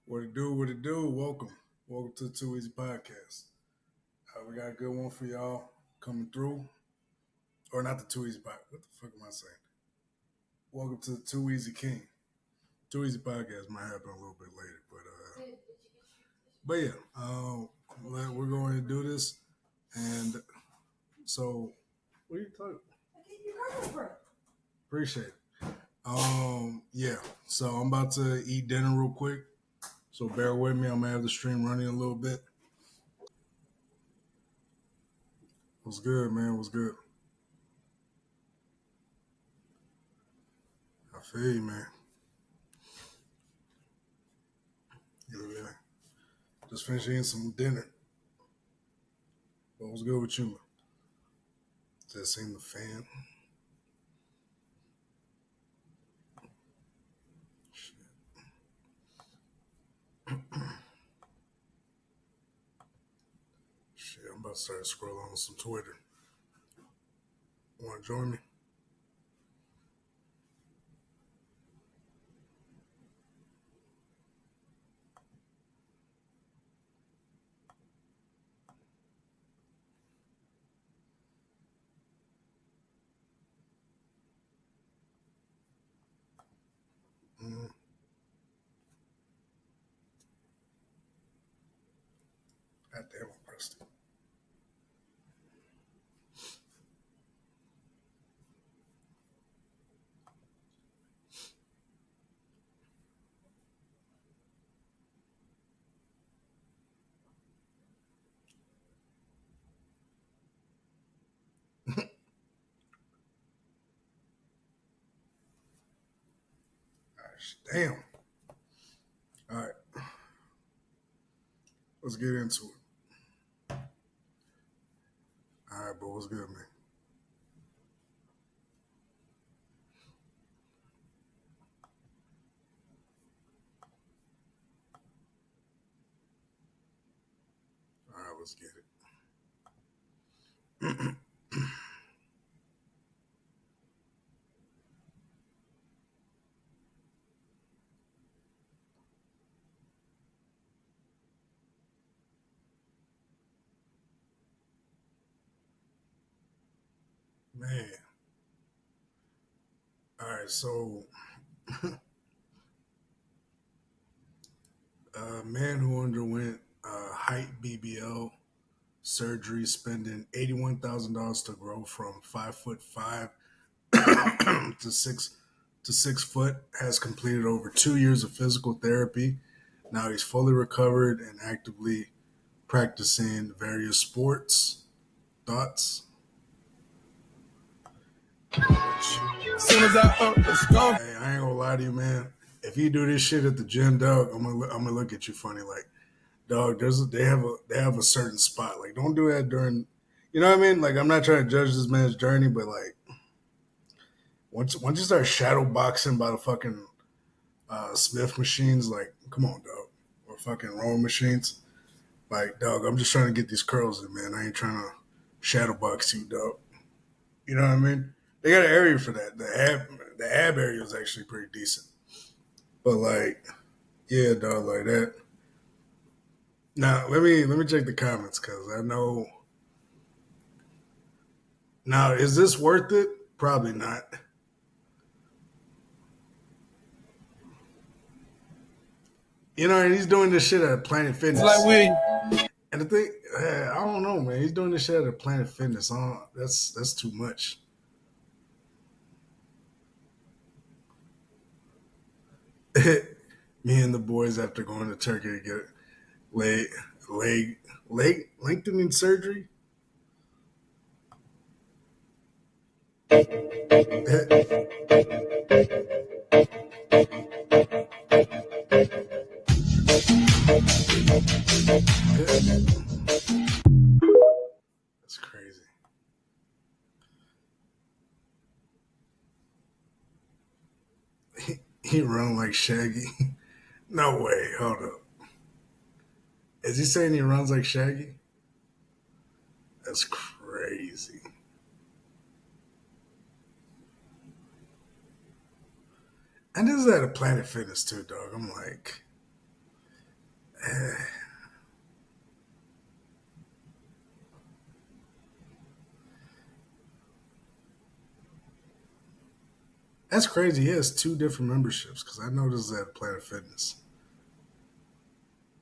What it do? What it do? Welcome to the Too Easy Podcast. We got a good one for y'all coming through, or not the Too Easy Podcast. What the fuck am I saying? Welcome to the Too Easy King. Too Easy Podcast might happen a little bit later, but yeah, we're going to do this, and so what are you talking? Appreciate it. Yeah. So I'm about to eat dinner real quick. So bear with me. I'm gonna have the stream running a little bit. What's good, man? What's good? I feel you, man. Yeah. Just finished eating some dinner. What was good with you, man? Just seen the fan. Shit. Shit, I'm about to start scrolling on some Twitter. Want to join me? Mm, God damn, I pressed it. Gosh, damn. All right, let's get into it. All right, but what's good, man? All right, let's get it. Man. All right, so a man who underwent height BBL surgery, spending $81,000 to grow from 5'5" to 6 foot, has completed over 2 years of physical therapy. Now he's fully recovered and actively practicing various sports. Thoughts? Soon as let's go. Hey, I ain't gonna lie to you, man. If you do this shit at the gym, dog, I'm gonna look at you funny. Like, dog, they have a certain spot. Like, don't do that during. You know what I mean? Like, I'm not trying to judge this man's journey, but like, once you start shadow boxing by the fucking Smith machines, like, come on, dog, or fucking rowing machines. Like, dog, I'm just trying to get these curls in, man. I ain't trying to shadow box you, dog. You know what I mean? They got an area for that. The ab area is actually pretty decent. But like, yeah, dog, like that. Now let me check the comments because I know. Now, is this worth it? Probably not. You know, and he's doing this shit at Planet Fitness. It's like and the thing, I don't know, man. He's doing this shit at Planet Fitness. That's too much. Me and the boys after going to Turkey to get leg leg leg lengthening surgery. That's crazy. He run like Shaggy. No way. Hold up. Is he saying he runs like Shaggy? That's crazy. And this is at a Planet Fitness too, dog. I'm like, That's crazy. He has 2 different memberships because I noticed that at Planet Fitness.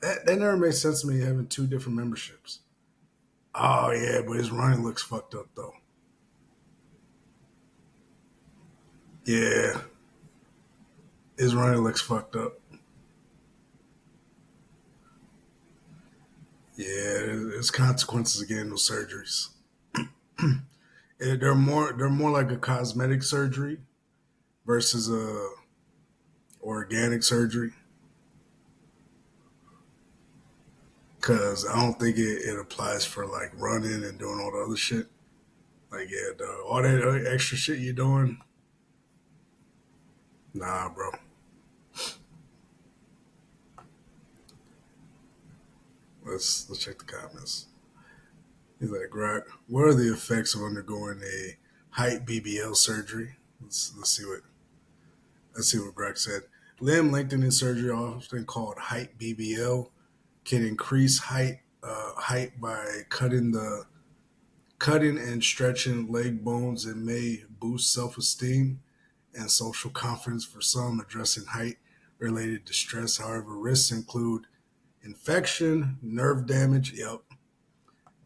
That never made sense to me having 2 different memberships. Oh yeah, but his running looks fucked up though. Yeah, his running looks fucked up. Yeah, there's consequences of getting those surgeries. They're more like a cosmetic surgery versus a organic surgery. Cause I don't think it applies for like running and doing all the other shit. Like yeah, dog, all that extra shit you're doing, nah, bro. Let's check the comments. He's like, Grok, what are the effects of undergoing a height BBL surgery? Let's see what Grok said. Limb lengthening surgery, often called height BBL, can increase height by cutting and stretching leg bones and may boost self-esteem and social confidence for some, addressing height related distress. However, risks include infection, nerve damage,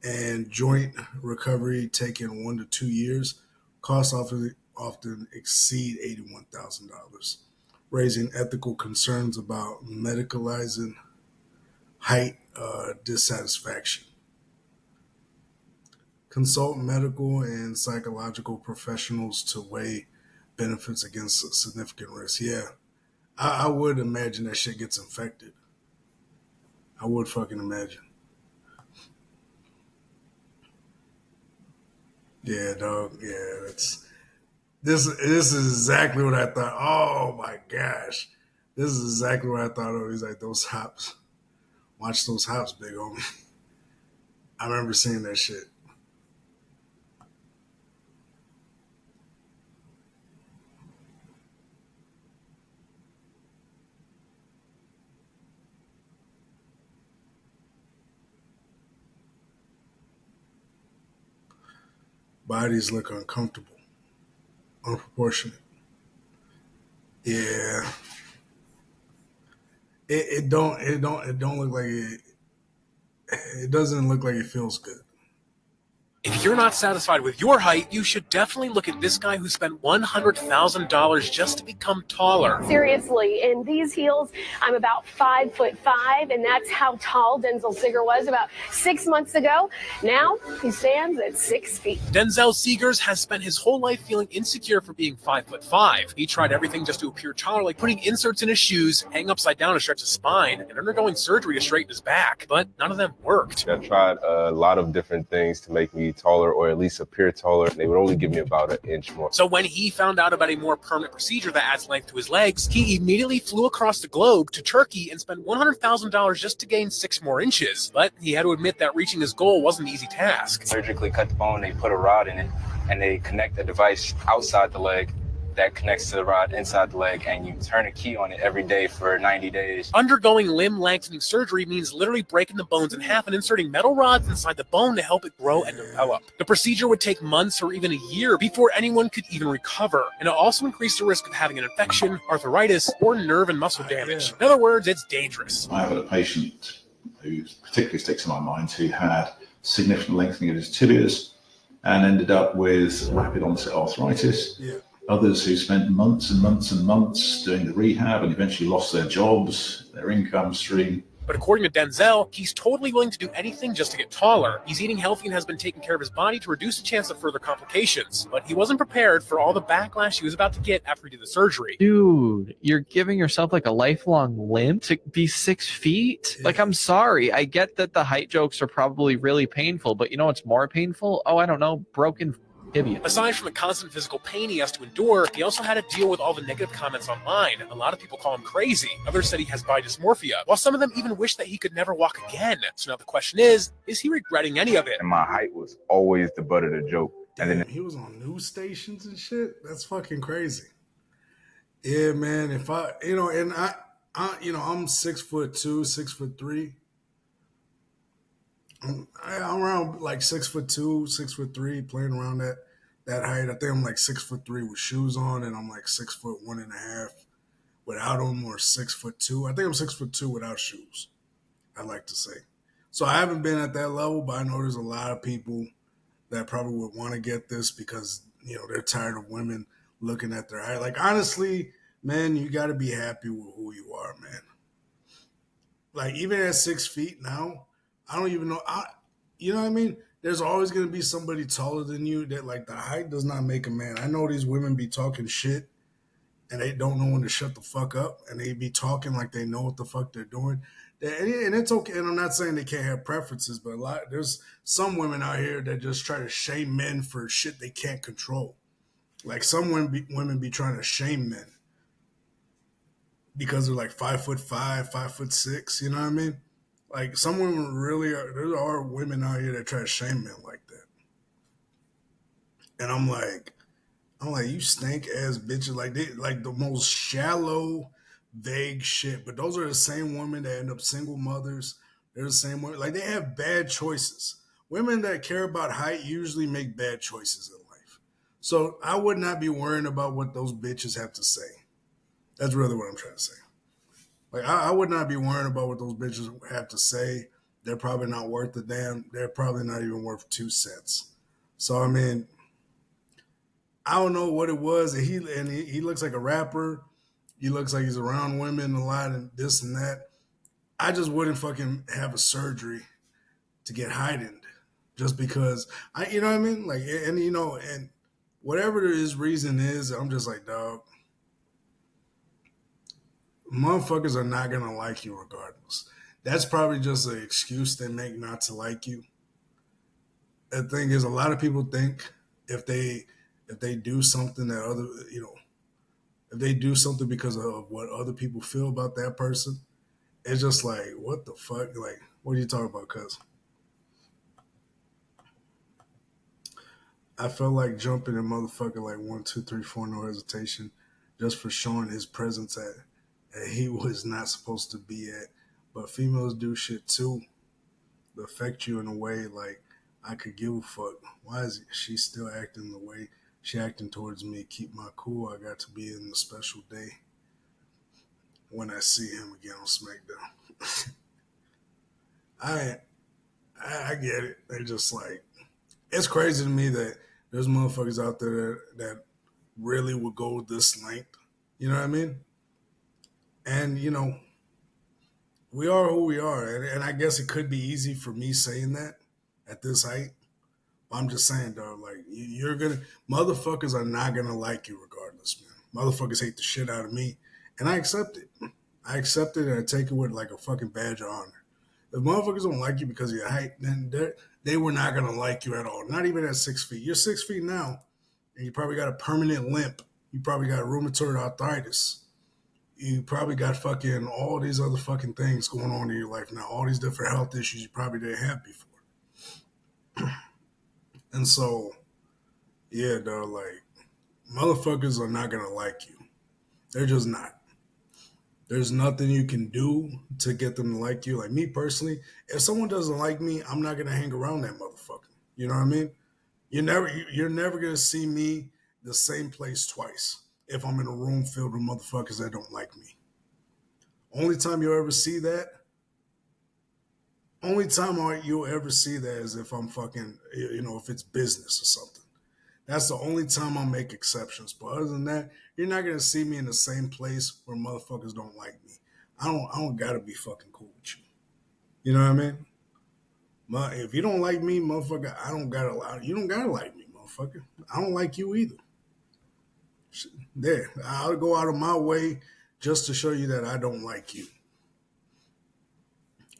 and joint recovery taking 1 to 2 years. Costs often exceed $81,000, raising ethical concerns about medicalizing height dissatisfaction. Consult medical and psychological professionals to weigh benefits against significant risks. Yeah, I would imagine that shit gets infected. I would fucking imagine. Yeah, dog. Yeah, that's this. This is exactly what I thought. Oh my gosh, this is exactly what I thought of. He's like those hops. Watch those hops, big homie. I remember seeing that shit. Bodies look uncomfortable, unproportionate. Yeah, it don't look like it. It doesn't look like it feels good. If you're not satisfied with your height, you should definitely look at this guy who spent $100,000 just to become taller. Seriously, in these heels, I'm about 5'5", and that's how tall Denzel Seeger was about 6 months ago. Now he stands at 6 feet. Denzel Seegers has spent his whole life feeling insecure for being 5'5". He tried everything just to appear taller, like putting inserts in his shoes, hanging upside down to stretch his spine, and undergoing surgery to straighten his back. But none of them worked. I tried a lot of different things to make me taller or at least appear taller. They would only give me about an inch more. So when he found out about a more permanent procedure that adds length to his legs, he immediately flew across the globe to Turkey and spent $100,000 just to gain 6 more inches. But he had to admit that reaching his goal wasn't an easy task. Surgically cut the bone, they put a rod in it, and they connect a device outside the leg that connects to the rod inside the leg, and you turn a key on it every day for 90 days. Undergoing limb lengthening surgery means literally breaking the bones in half and inserting metal rods inside the bone to help it grow and develop. The procedure would take months or even a year before anyone could even recover, and it also increased the risk of having an infection, arthritis, or nerve and muscle damage. In other words, it's dangerous. I have a patient who particularly sticks in my mind who had significant lengthening of his tibias and ended up with rapid onset arthritis. Yeah. Others who spent months and months and months doing the rehab and eventually lost their jobs, their income stream. But according to Denzel, he's totally willing to do anything just to get taller. He's eating healthy and has been taking care of his body to reduce the chance of further complications. But he wasn't prepared for all the backlash he was about to get after he did the surgery. Dude, you're giving yourself like a lifelong limp to be 6 feet? Like, I'm sorry. I get that the height jokes are probably really painful, but you know what's more painful? Oh, I don't know, broken tibia. Aside from the constant physical pain he has to endure, he also had to deal with all the negative comments online. A lot of people call him crazy. Others said he has body dysmorphia, while some of them even wish that he could never walk again. So now the question is he regretting any of it? And my height was always the butt of the joke. Damn, And then he was on news stations and shit. That's fucking crazy. Yeah, man. If I, and I'm 6'2", 6'3". I'm around like 6'2", 6'3", playing around that height. I think I'm like 6'3" with shoes on, and I'm like 6'1.5" without them, or 6'2". I think I'm 6'2" without shoes. I like to say. So I haven't been at that level, but I know there's a lot of people that probably would want to get this because they're tired of women looking at their height. Like honestly, man, you got to be happy with who you are, man. Like even at 6 feet now, I don't even know. You know what I mean? There's always gonna be somebody taller than you. That like the height does not make a man. I know these women be talking shit and they don't know when to shut the fuck up, and they be talking like they know what the fuck they're doing. And it's okay. And I'm not saying they can't have preferences, but there's some women out here that just try to shame men for shit they can't control. Like some women be trying to shame men because they're like 5'5", 5'6". You know what I mean? Like some women really are. There are women out here that try to shame men like that, and I'm like, you stank ass bitches. Like they like the most shallow, vague shit. But those are the same women that end up single mothers. They're the same women. Like they have bad choices. Women that care about height usually make bad choices in life. So I would not be worrying about what those bitches have to say. That's really what I'm trying to say. Like I would not be worrying about what those bitches have to say. They're probably not worth a damn. They're probably not even worth 2 cents. So I mean, I don't know what it was. He looks like a rapper. He looks like he's around women a lot and this and that. I just wouldn't fucking have a surgery to get heightened just because you know what I mean? Like, and whatever his reason is, I'm just like, dog, motherfuckers are not gonna like you regardless. That's probably just an excuse they make not to like you. The thing is, a lot of people think if they do something that if they do something because of what other people feel about that person, it's just like, what the fuck? Like, what are you talking about? Cuz I felt like jumping a motherfucker like 1, 2, 3, 4, no hesitation, just for showing his presence at he was not supposed to be at. But females do shit too that affect you in a way like I could give a fuck. Why is she still acting the way she acting towards me? Keep my cool. I got to be in the special day when I see him again on SmackDown. I I get it. They just like it's crazy to me that there's motherfuckers out there that really would go this length. You know what I mean? And we are who we are, and I guess it could be easy for me saying that at this height. But I'm just saying, dog. Like you're gonna motherfuckers are not gonna like you regardless, man. Motherfuckers hate the shit out of me, and I accept it. I accept it and I take it with like a fucking badge of honor. If motherfuckers don't like you because of your height, then they were not gonna like you at all. Not even at 6 feet. You're 6 feet now, and you probably got a permanent limp. You probably got rheumatoid arthritis. You probably got fucking all these other fucking things going on in your life now. All these different health issues you probably didn't have before. And so, yeah, dog, like motherfuckers are not gonna like you. They're just not. There's nothing you can do to get them to like you. Like me personally, if someone doesn't like me, I'm not gonna hang around that motherfucker. You know what I mean? You're never gonna see me the same place twice if I'm in a room filled with motherfuckers that don't like me. Only time you'll ever see that, only time you'll ever see that is if I'm fucking, if it's business or something. That's the only time I'll make exceptions. But other than that, you're not gonna see me in the same place where motherfuckers don't like me. I don't gotta be fucking cool with you. You know what I mean? If you don't like me, motherfucker, you don't gotta like me, motherfucker. I don't like you either. There, I'll go out of my way just to show you that I don't like you.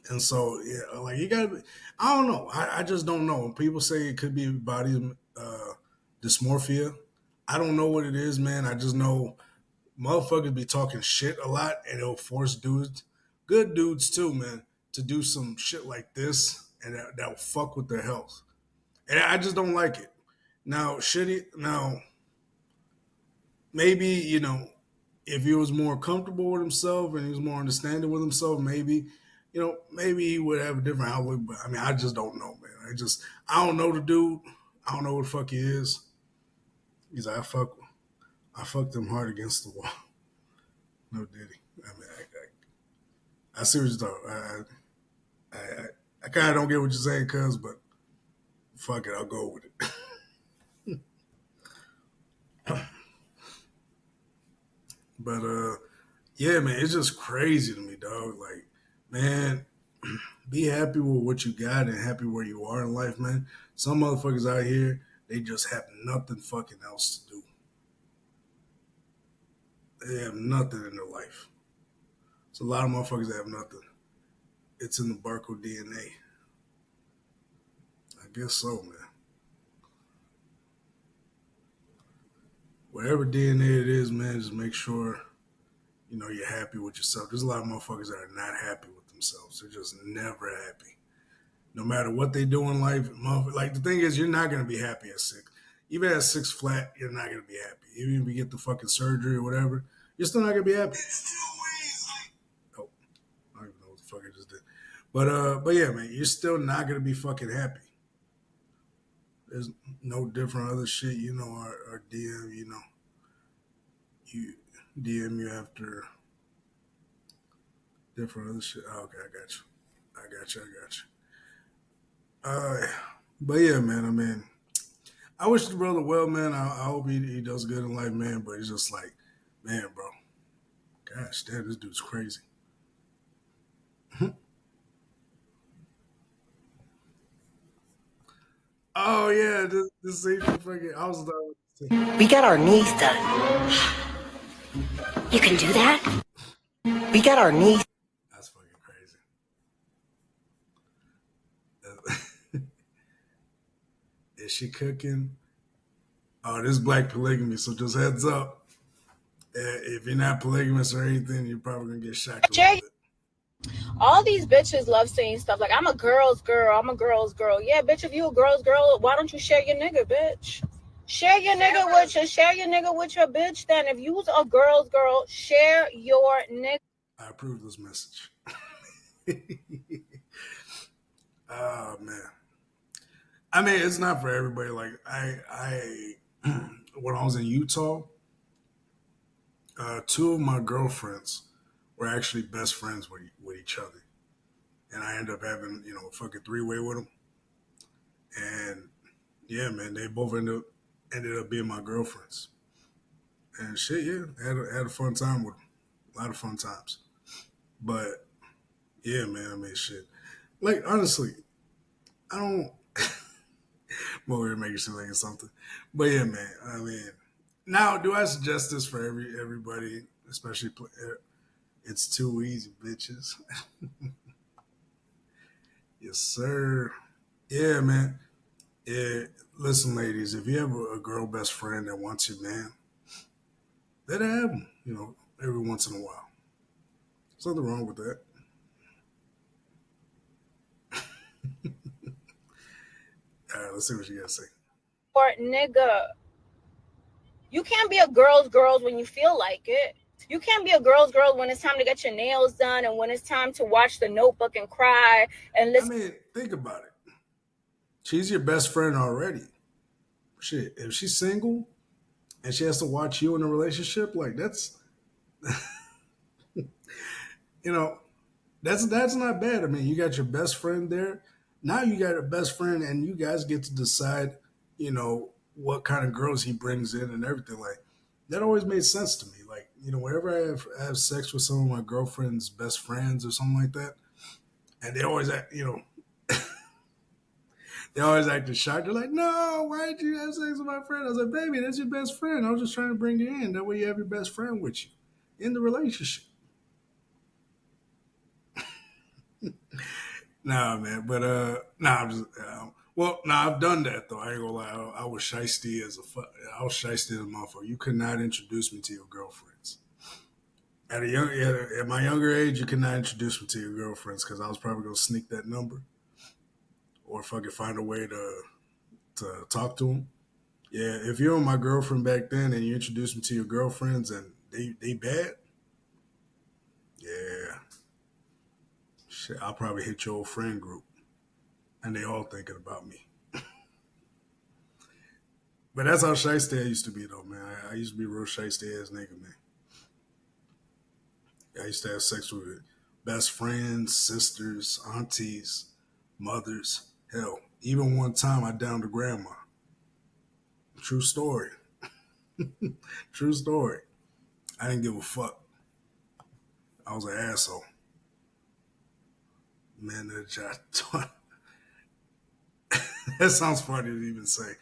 And so, yeah, like you gotta. I don't know. I just don't know. When people say it could be body dysmorphia, I don't know what it is, man. I just know motherfuckers be talking shit a lot, and it'll force dudes, good dudes too, man, to do some shit like this, and that'll fuck with their health. And I just don't like it. Now, maybe if he was more comfortable with himself and he was more understanding with himself, maybe, maybe he would have a different outlook. But I mean, I just don't know, man. I don't know the dude. I don't know what the fuck he is. He's like, I fucked him hard against the wall. No diddy. I mean, I see what you're talking. I kind of don't get what you're saying, cuz, but fuck it, I'll go with it. But yeah, man, it's just crazy to me, dog. Like, man, be happy with what you got and happy where you are in life, man. Some motherfuckers out here, they just have nothing fucking else to do. They have nothing in their life. It's a lot of motherfuckers that have nothing. It's in the barcode DNA. I guess so, man. Whatever DNA it is, man, just make sure, you're happy with yourself. There's a lot of motherfuckers that are not happy with themselves. They're just never happy. No matter what they do in life, like the thing is, you're not going to be happy at 6. Even at 6 flat, you're not going to be happy. Even if you get the fucking surgery or whatever, you're still not going to be happy. Oh, I don't even know what the fuck I just did. But yeah, man, you're still not going to be fucking happy. There's no different other shit, our DM, you DM you after different other shit. Oh, okay, I got you. But yeah, man, I mean, I wish the brother well, man. I hope he does good in life, man. But it's just like, man, bro, gosh, damn, this dude's crazy. Oh yeah, this ain't fucking. I was done. We got our knees done. You can do that? We got our knees. That's fucking crazy. Is she cooking? Oh, this is black polygamy, so just heads up. If you're not polygamous or anything, you're probably gonna get shocked a little bit. All these bitches love saying stuff like, I'm a girl's girl, I'm a girl's girl. Yeah, bitch, if you a girl's girl, why don't you share your nigga, bitch? Share your nigga with your bitch then. If you's a girl's girl, share your nigga. I approve this message. Oh man. I mean, it's not for everybody. Like I when I was in Utah, 2 of my girlfriends were actually best friends with each other. And I ended up having, a fucking 3-way with them. And yeah, man, they both ended up being my girlfriends. And shit, yeah, had a fun time with them. A lot of fun times. But yeah, man, I mean, shit. Like, honestly, I don't. Well, we're making shit like it's something. But yeah, man, I mean, now, do I suggest this for everybody, especially? It's too easy, bitches. Yes, sir. Yeah, man. Yeah, listen, ladies, if you have a girl best friend that wants you, man, let her have them, every once in a while. There's nothing wrong with that. All right, let's see what you got to say. Or nigga. You can't be a girl's girl when you feel like it. You can't be a girl's girl when it's time to get your nails done and when it's time to watch The Notebook and cry and listen. I mean, think about it. She's your best friend already. Shit, if she's single and she has to watch you in a relationship, like that's, that's not bad. I mean, you got your best friend there. Now you got a best friend, and you guys get to decide, what kind of girls he brings in and everything. Like that always made sense to me. Like, whenever I have sex with some of my girlfriend's best friends or something like that, and they always act, they always acted shocked. They're like, "No, why did you have sex with my friend?" I was like, "Baby, that's your best friend. I was just trying to bring you in. That way, you have your best friend with you in the relationship." Nah, man, but I'm just I've done that though. I ain't gonna lie. I was shiesty I was shiesty as a motherfucker. You could not introduce me to your girlfriends. At my younger age, you could not introduce me to your girlfriends because I was probably gonna sneak that number or fucking find a way to talk to them. Yeah, if you're my girlfriend back then and you introduce me to your girlfriends and they bad? Yeah. Shit, I'll probably hit your old friend group, and they all thinking about me. But that's how shiesty I used to be, though, man. I used to be a real shiesty ass nigga, man. I used to have sex with best friends, sisters, aunties, mothers. Hell, even one time I downed a grandma. True story. True story. I didn't give a fuck. I was an asshole. Man, that sounds funny to even say.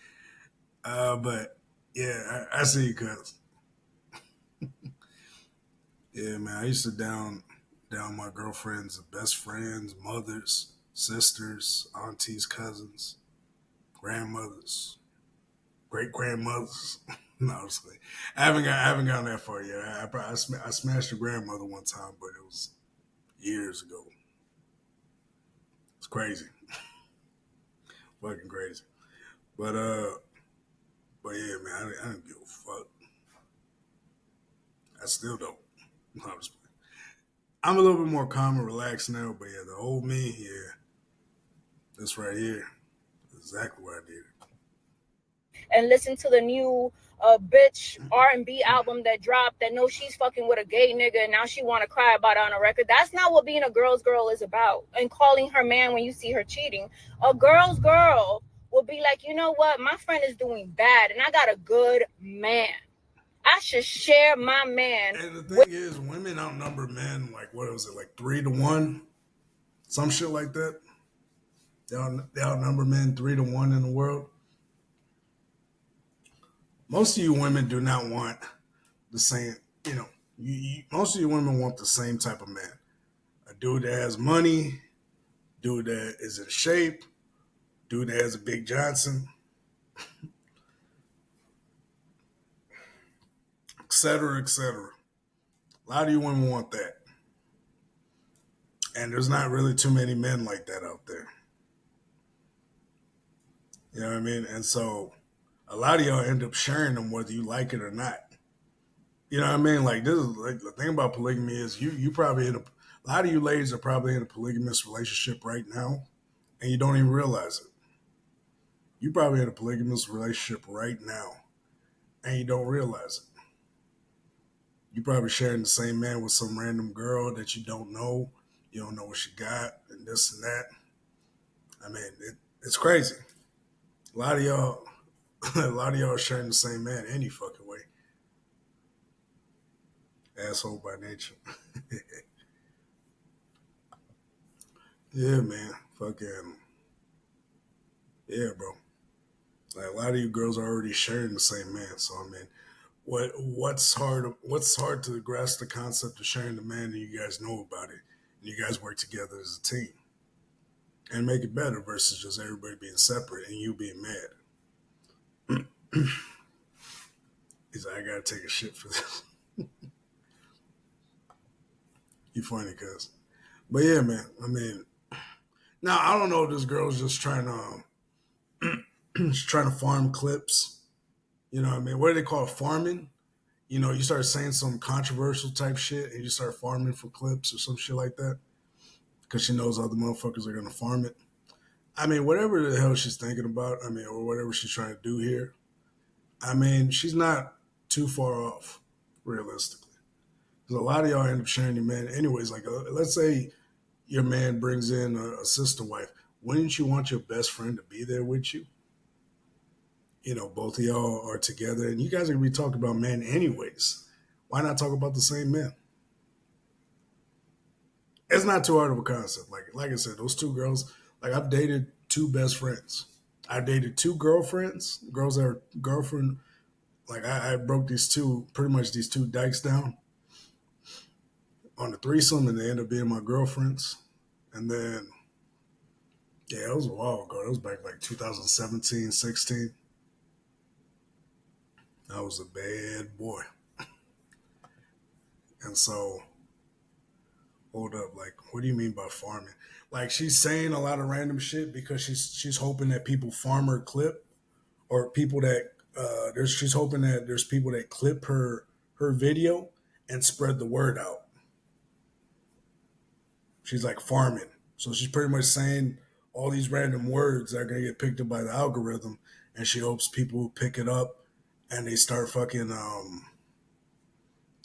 But yeah, I see you, cuz. Yeah, man, I used to down my girlfriend's best friends, mothers, sisters, aunties, cousins, grandmothers, great grandmothers. No, I'm just kidding. I haven't gone that far yet. I smashed a grandmother one time, but it was years ago. It's crazy, fucking crazy. But yeah, man, I didn't give a fuck. I still don't. No, I'm just playing. I'm a little bit more calm and relaxed now, but yeah, the old me, yeah, this right here, exactly what I did. And listen to the new bitch R&B album that dropped that knows she's fucking with a gay nigga and now she want to cry about it on a record. That's not what being a girl's girl is about. And calling her man when you see her cheating. A girl's girl will be like, you know what? My friend is doing bad and I got a good man. I should share my man. And the thing is, women outnumber men like, what was it, like 3-1? Some shit like that. They outnumber men 3-1 in the world. Most of you women do not want the same, most of you women want the same type of man. A dude that has money, dude that is in shape, dude that has a Big Johnson, etc., etc. A lot of you women want that. And there's not really too many men like that out there. You know what I mean? And so a lot of y'all end up sharing them whether you like it or not. You know what I mean? Like, this is like the thing about polygamy is you probably a lot of you ladies are probably in a polygamous relationship right now and you don't even realize it. You probably in a polygamous relationship right now and you don't realize it. You probably sharing the same man with some random girl that you don't know. You don't know what she got and this and that. I mean, it's crazy. A lot of y'all are sharing the same man any fucking way. Asshole by nature. Yeah, man. Fucking. Yeah, bro. Like, a lot of you girls are already sharing the same man. So I mean, what's hard to grasp the concept of sharing the man and you guys know about it and you guys work together as a team and make it better versus just everybody being separate and you being mad. He's like, I gotta take a shit for this. You funny, cuz. But yeah, man. I mean, now I don't know if this girl's just trying to farm clips. You know what I mean? What do they call it? Farming? You know, you start saying some controversial type shit and you start farming for clips or some shit like that because she knows other motherfuckers are going to farm it. I mean, whatever the hell she's thinking about, I mean, or whatever she's trying to do here, I mean, she's not too far off, realistically. Because a lot of y'all end up sharing your man anyways. Like, let's say your man brings in a sister wife. Wouldn't you want your best friend to be there with you? You know, both of y'all are together and you guys are going to be talking about men anyways. Why not talk about the same men? It's not too hard of a concept. Like I said, those two girls, like I've dated two best friends. I dated two girlfriends, girls that are girlfriend. Like I broke these two dykes down on the threesome and they ended up being my girlfriends. And then, yeah, it was a while ago. It was back like 2017, 16. I was a bad boy. And so, hold up, like, what do you mean by farming? Like, she's saying a lot of random shit because she's hoping that people farm her clip, or people that she's hoping that there's people that clip her video and spread the word out. She's like farming. So she's pretty much saying all these random words that are gonna get picked up by the algorithm, and she hopes people pick it up and they start fucking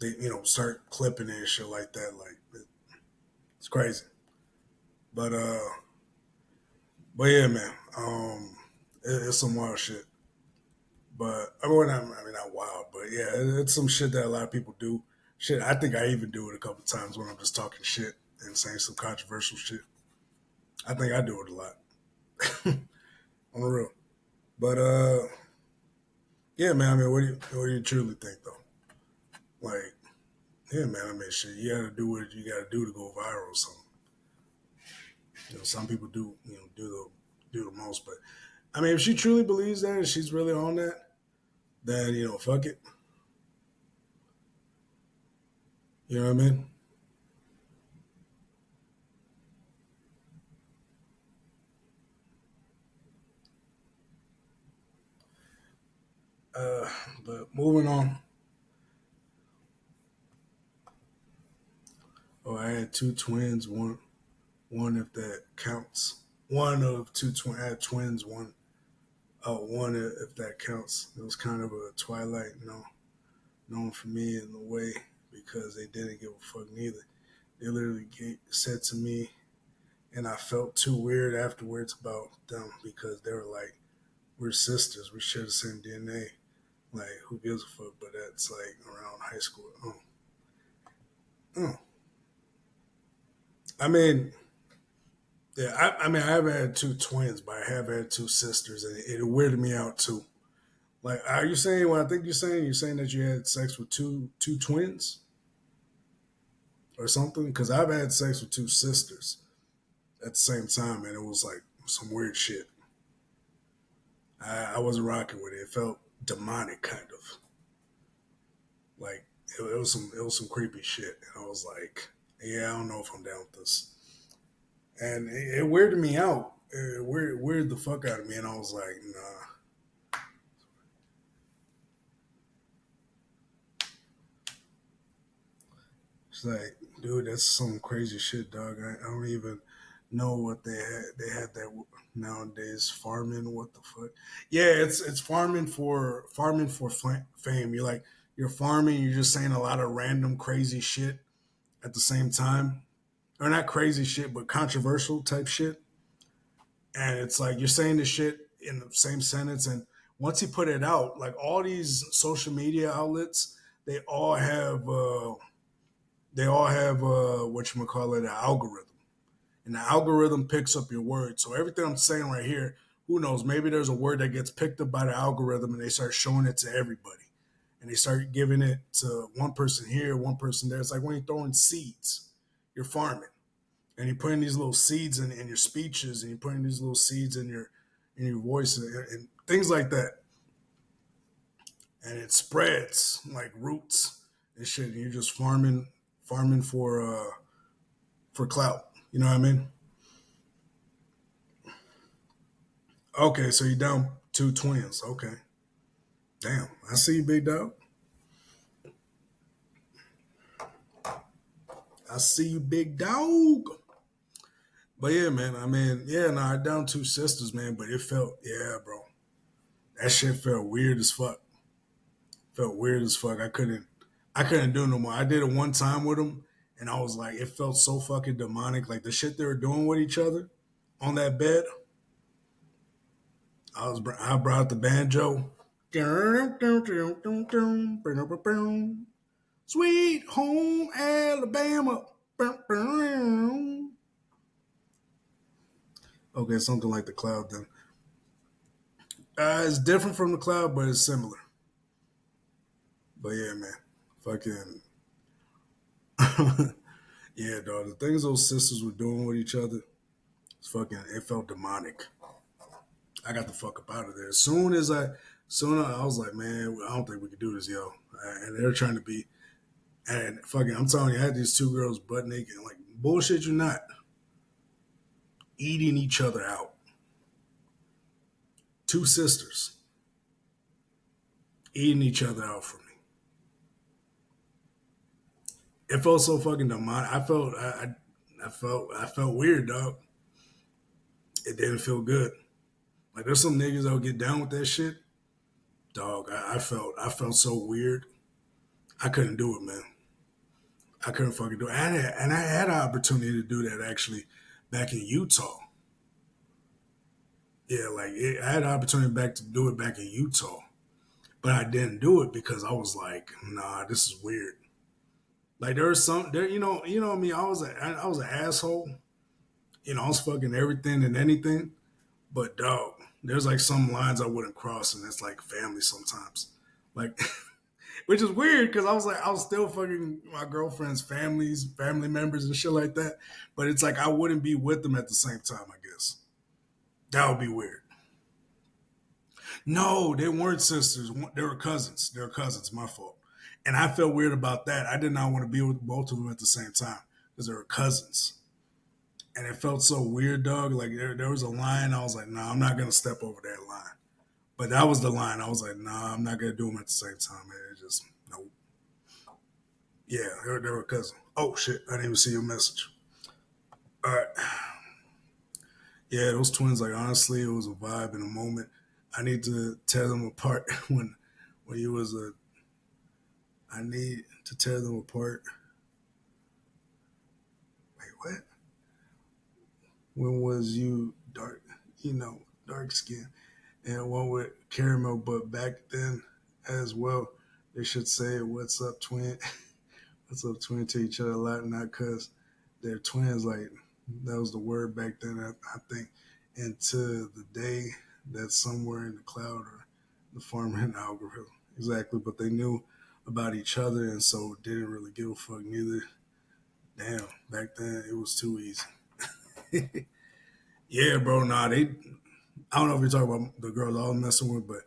they start clipping it and shit like that. Like it's crazy. But but yeah, man, it's some wild shit. But I mean, not wild, but yeah, it's some shit that a lot of people do. Shit, I think I even do it a couple times when I'm just talking shit and saying some controversial shit. I think I do it a lot. On the real. But yeah, man. I mean, what do you truly think though? Like, yeah, man. I mean, shit. You gotta do what you gotta do to go viral or something. Some people do, do the most. But I mean, if she truly believes that and she's really on that, then fuck it. You know what I mean? But moving on. Oh, I had two twins. One if that counts. One of two twins. I had twins. One if that counts. It was kind of a twilight, known for me in a way because they didn't give a fuck neither. They literally said to me, and I felt too weird afterwards about them because they were like, "We're sisters. We share the same DNA." Like, who gives a fuck? But that's like around high school. Oh. I mean, yeah. I mean, I haven't had two twins, but I have had two sisters, and it weirded me out too. Like, are you saying what I think you're saying? You're saying that you had sex with two twins or something? Because I've had sex with two sisters at the same time, and it was like some weird shit. I wasn't rocking with it. It felt demonic, kind of. Like it was some creepy shit, and I was like, yeah, I don't know if I'm down with this. And it weirded me out. It weirded the fuck out of me, and I was like, nah. She's like, dude, that's some crazy shit, dog. I don't even know what they had. They had that nowadays farming. What the fuck? Yeah, it's farming for fame. You're farming. You're just saying a lot of random crazy shit at the same time, or not crazy shit, but controversial type shit. And it's like you're saying this shit in the same sentence, and once you put it out, like all these social media outlets, they all have. What you call it, an algorithm, and the algorithm picks up your words. So everything I'm saying right here, who knows? Maybe there's a word that gets picked up by the algorithm, and they start showing it to everybody, and they start giving it to one person here, one person there. It's like when you're throwing seeds, you're farming, and you're putting these little seeds in your speeches, and you're putting these little seeds in your voice, and things like that, and it spreads like roots and shit. And you're just farming for clout. You know what I mean? Okay, so you're down two twins. Okay. Damn. I see you, big dog. I see you, big dog. But yeah, man. I mean, yeah, no, I down two sisters, man. But it felt, yeah, bro. That shit felt weird as fuck. Felt weird as fuck. I couldn't do no more. I did it one time with them, and I was like, it felt so fucking demonic. Like the shit they were doing with each other on that bed. I brought the banjo. Sweet home Alabama. Okay, something like the cloud then. It's different from the cloud, but it's similar. But yeah, man. Fucking yeah, dog. The things those sisters were doing with each other, it felt demonic. I got the fuck up out of there. Soon I was like, man, I don't think we can do this, yo. And they're trying to be, and fucking, I'm telling you, I had these two girls butt naked, like bullshit, you not eating each other out. Two sisters eating each other out for me. It felt so fucking demonic. I felt weird, dog. It didn't feel good. Like there's some niggas that'll get down with that shit. Dog, I felt so weird. I couldn't do it, man. I couldn't fucking do it. And I had an opportunity to do that actually back in Utah. Yeah, like I had an opportunity to do it back in Utah, but I didn't do it because I was like, nah, this is weird. Like there was some there, you know me. I was an asshole. I was fucking everything and anything. But dog, there's like some lines I wouldn't cross, and it's like family sometimes. Like, which is weird because I was still fucking my girlfriend's family members and shit like that. But it's like I wouldn't be with them at the same time. I guess that would be weird. No, they weren't sisters. They were cousins. They were cousins. My fault. And I felt weird about that. I did not want to be with both of them at the same time because they were cousins. And it felt so weird, dog. Like there was a line. I was like, nah, I'm not gonna step over that line. But that was the line. I was like, nah, I'm not gonna do them at the same time. Man. It just nope. Yeah, they were cousins. Oh shit, I didn't even see your message. All right. Yeah, those twins. Like honestly, it was a vibe in a moment. I need to tear them apart when you was a. I need to tear them apart. Wait, what? When was you dark? Dark skin. And one with caramel, but back then as well, they should say "What's up, twin?" "What's up, twin?" to each other a lot, not because they're twins. Like that was the word back then, I think. And to the day that's somewhere in the cloud or the farming algorithm, exactly. But they knew about each other, and so didn't really give a fuck neither. Damn, back then it was too easy. Yeah, bro. Nah, they. I don't know if you're talking about the girls I was messing with, but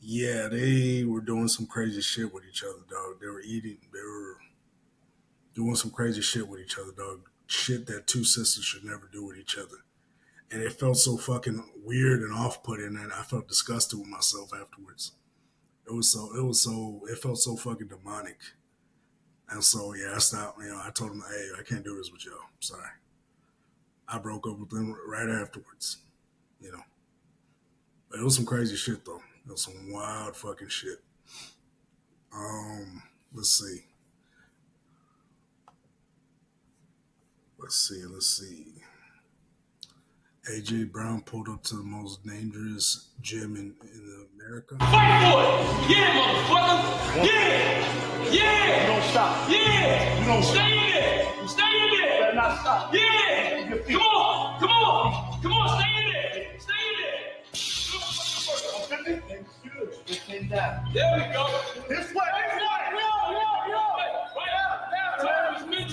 yeah, they were doing some crazy shit with each other, dog. They were doing some crazy shit with each other, dog. Shit that two sisters should never do with each other. And it felt so fucking weird and off-putting, and I felt disgusted with myself afterwards. It felt so fucking demonic. And so, yeah, I stopped. I told them, hey, I can't do this with y'all. I'm sorry. I broke up with them right afterwards, you know. But it was some crazy shit, though. It was some wild fucking shit. Let's see. Let's see. AJ Brown pulled up to the most dangerous gym in America. Fight for it! Yeah, motherfucker! Yeah! Yeah! You don't stop. Yeah! You don't stay in there! Stay in there! You better not stop. Yeah! Come on! Come on! Come on, stay in there! Stay in there! 15 down. There we go. This way!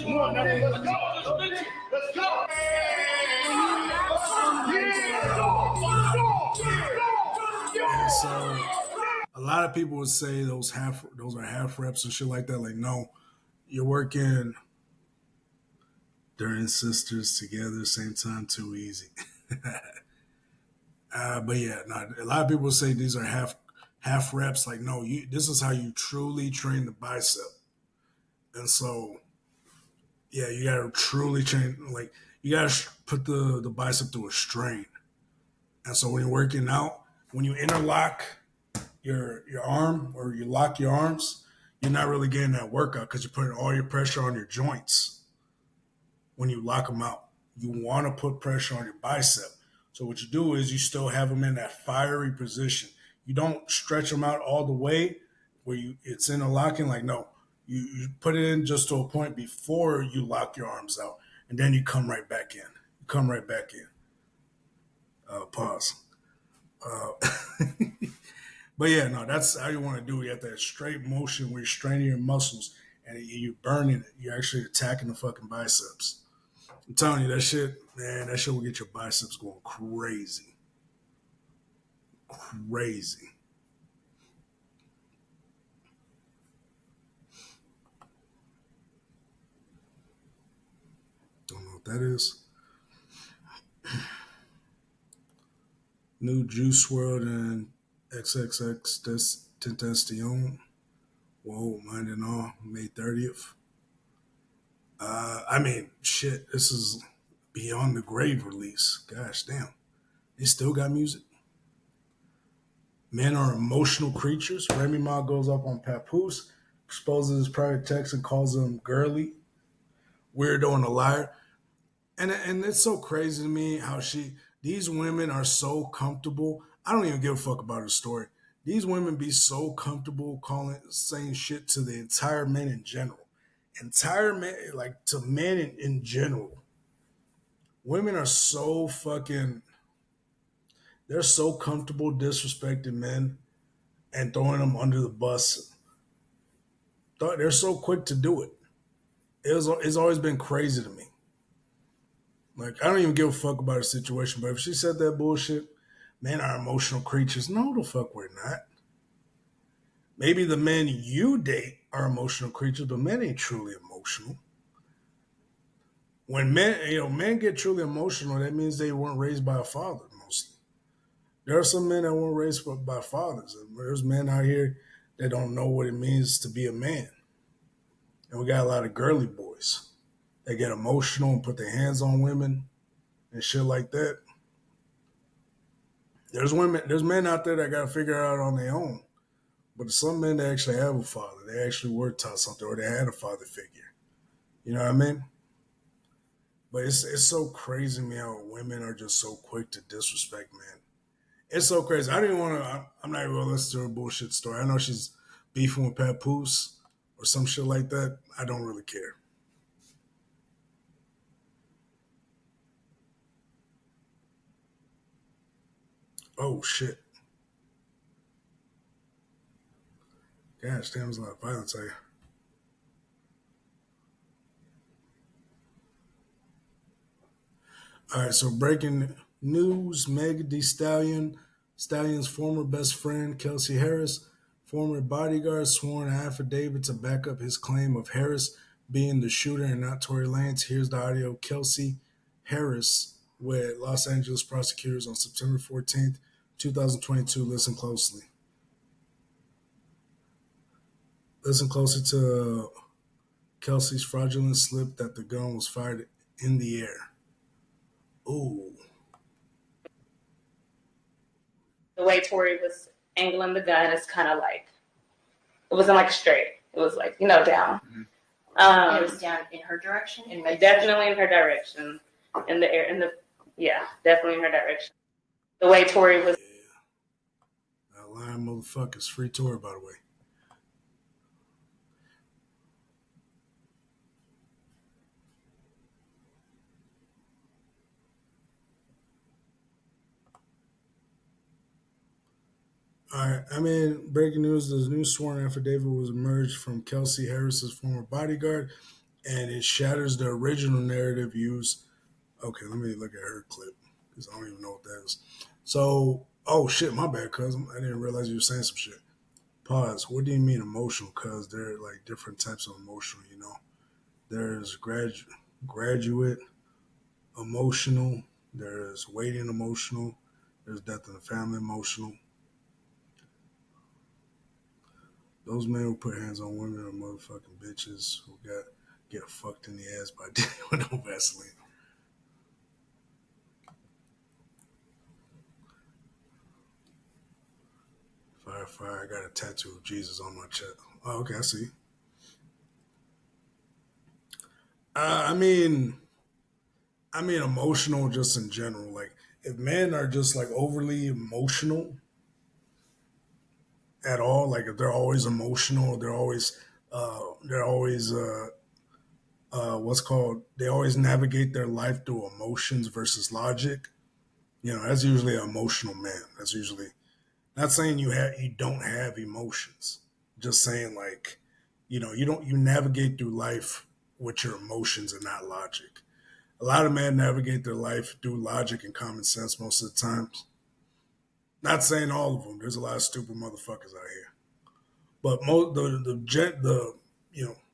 Come on, let's go! Let's go! And so a lot of people would say those are half reps and shit like that. Like, no, you're working during sisters together, same time, too easy. But yeah, a lot of people would say these are half reps. Like, no, this is how you truly train the bicep. And so, yeah, you gotta truly train. Like, you gotta put the bicep through a strain. And so when you're working out, when you interlock your arm or you lock your arms, you're not really getting that workout because you're putting all your pressure on your joints when you lock them out. You want to put pressure on your bicep. So what you do is you still have them in that fiery position. You don't stretch them out all the way where it's interlocking. Like, no, you put it in just to a point before you lock your arms out, and then you come right back in. You come right back in. Pause. But yeah, no, that's how you want to do it. You have that straight motion where you're straining your muscles and you're burning it. You're actually attacking the fucking biceps. I'm telling you, that shit will get your biceps going crazy. Crazy. Don't know what that is. New Juice WRLD and XXX Tentacion. Whoa, mine and all, May 30th. I mean, shit, this is Beyond the Grave release. Gosh damn. They still got music. Men are emotional creatures. Remy Ma goes up on Papoose, exposes his private text and calls him girly, weirdo, and a liar. And it's so crazy to me how these women are so comfortable. I don't even give a fuck about her story. These women be so comfortable saying shit to the entire men in general. Entire men, like to men in general. Women are so fucking, they're so comfortable disrespecting men and throwing them under the bus. They're so quick to do it. It's always been crazy to me. Like, I don't even give a fuck about her situation, but if she said that bullshit, men are emotional creatures. No, the fuck we're not. Maybe the men you date are emotional creatures, but men ain't truly emotional. When men get truly emotional, that means they weren't raised by a father mostly. There are some men that weren't raised by fathers, and there's men out here that don't know what it means to be a man. And we got a lot of girly boys that get emotional and put their hands on women and shit like that. There's men out there that got to figure it out on their own. But there's some men that actually have a father. They actually were taught something or they had a father figure. You know what I mean? But it's so crazy to me how women are just so quick to disrespect men. It's so crazy. I didn't want to. I'm not even gonna listen to her bullshit story. I know she's beefing with Papoose or some shit like that. I don't really care. Oh shit! Gosh, damn, there's a lot of violence out here. All right, so breaking news: Meg Stallion's former best friend Kelsey Harris, former bodyguard, swore an affidavit to back up his claim of Harris being the shooter and not Tory Lanez. Here's the audio: Kelsey Harris with Los Angeles prosecutors on September 14th, 2022. Listen closely. Listen closely to Kelsey's fraudulent slip that the gun was fired in the air. Ooh. The way Tori was angling the gun is kind of like, it wasn't like straight. It was like, down. It was down in her direction? Definitely in her direction. In the air, definitely in her direction. The way Tori was. Yeah. That lying motherfucker's free Tori, by the way. All right. I mean, breaking news: the new sworn affidavit was emerged from Kelsey Harris's former bodyguard, and it shatters the original narrative used. Okay, let me look at her clip because I don't even know what that is. So, oh shit, my bad, cousin. I didn't realize you were saying some shit. Pause. What do you mean emotional? Because there are like different types of emotional. There's graduate emotional. There's waiting emotional. There's death in the family emotional. Those men who put hands on women are motherfucking bitches who get fucked in the ass by Diddy with no Vaseline. Fire, I got a tattoo of Jesus on my chest. Oh, okay, I see. I mean, emotional just in general. Like, if men are just like overly emotional at all, like if they're always emotional, what's called, they always navigate their life through emotions versus logic. That's usually an emotional man. That's usually not saying you don't have emotions. Just saying like, you navigate through life with your emotions and not logic. A lot of men navigate their life through logic and common sense most of the times. Not saying all of them. There's a lot of stupid motherfuckers out here. But the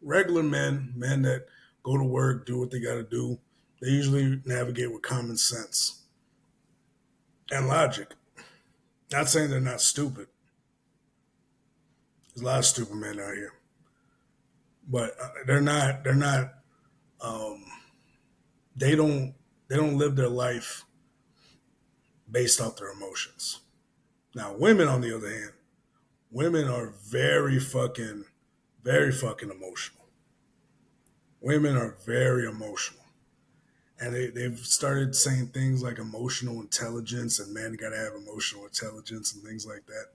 regular men that go to work, do what they got to do, they usually navigate with common sense and logic. Not saying they're not stupid. There's a lot of stupid men out here, but they're not um, they don't live their life based off their emotions. Now, women, on the other hand, women are very fucking emotional. Women are very emotional. And they've started saying things like emotional intelligence and men got to have emotional intelligence and things like that.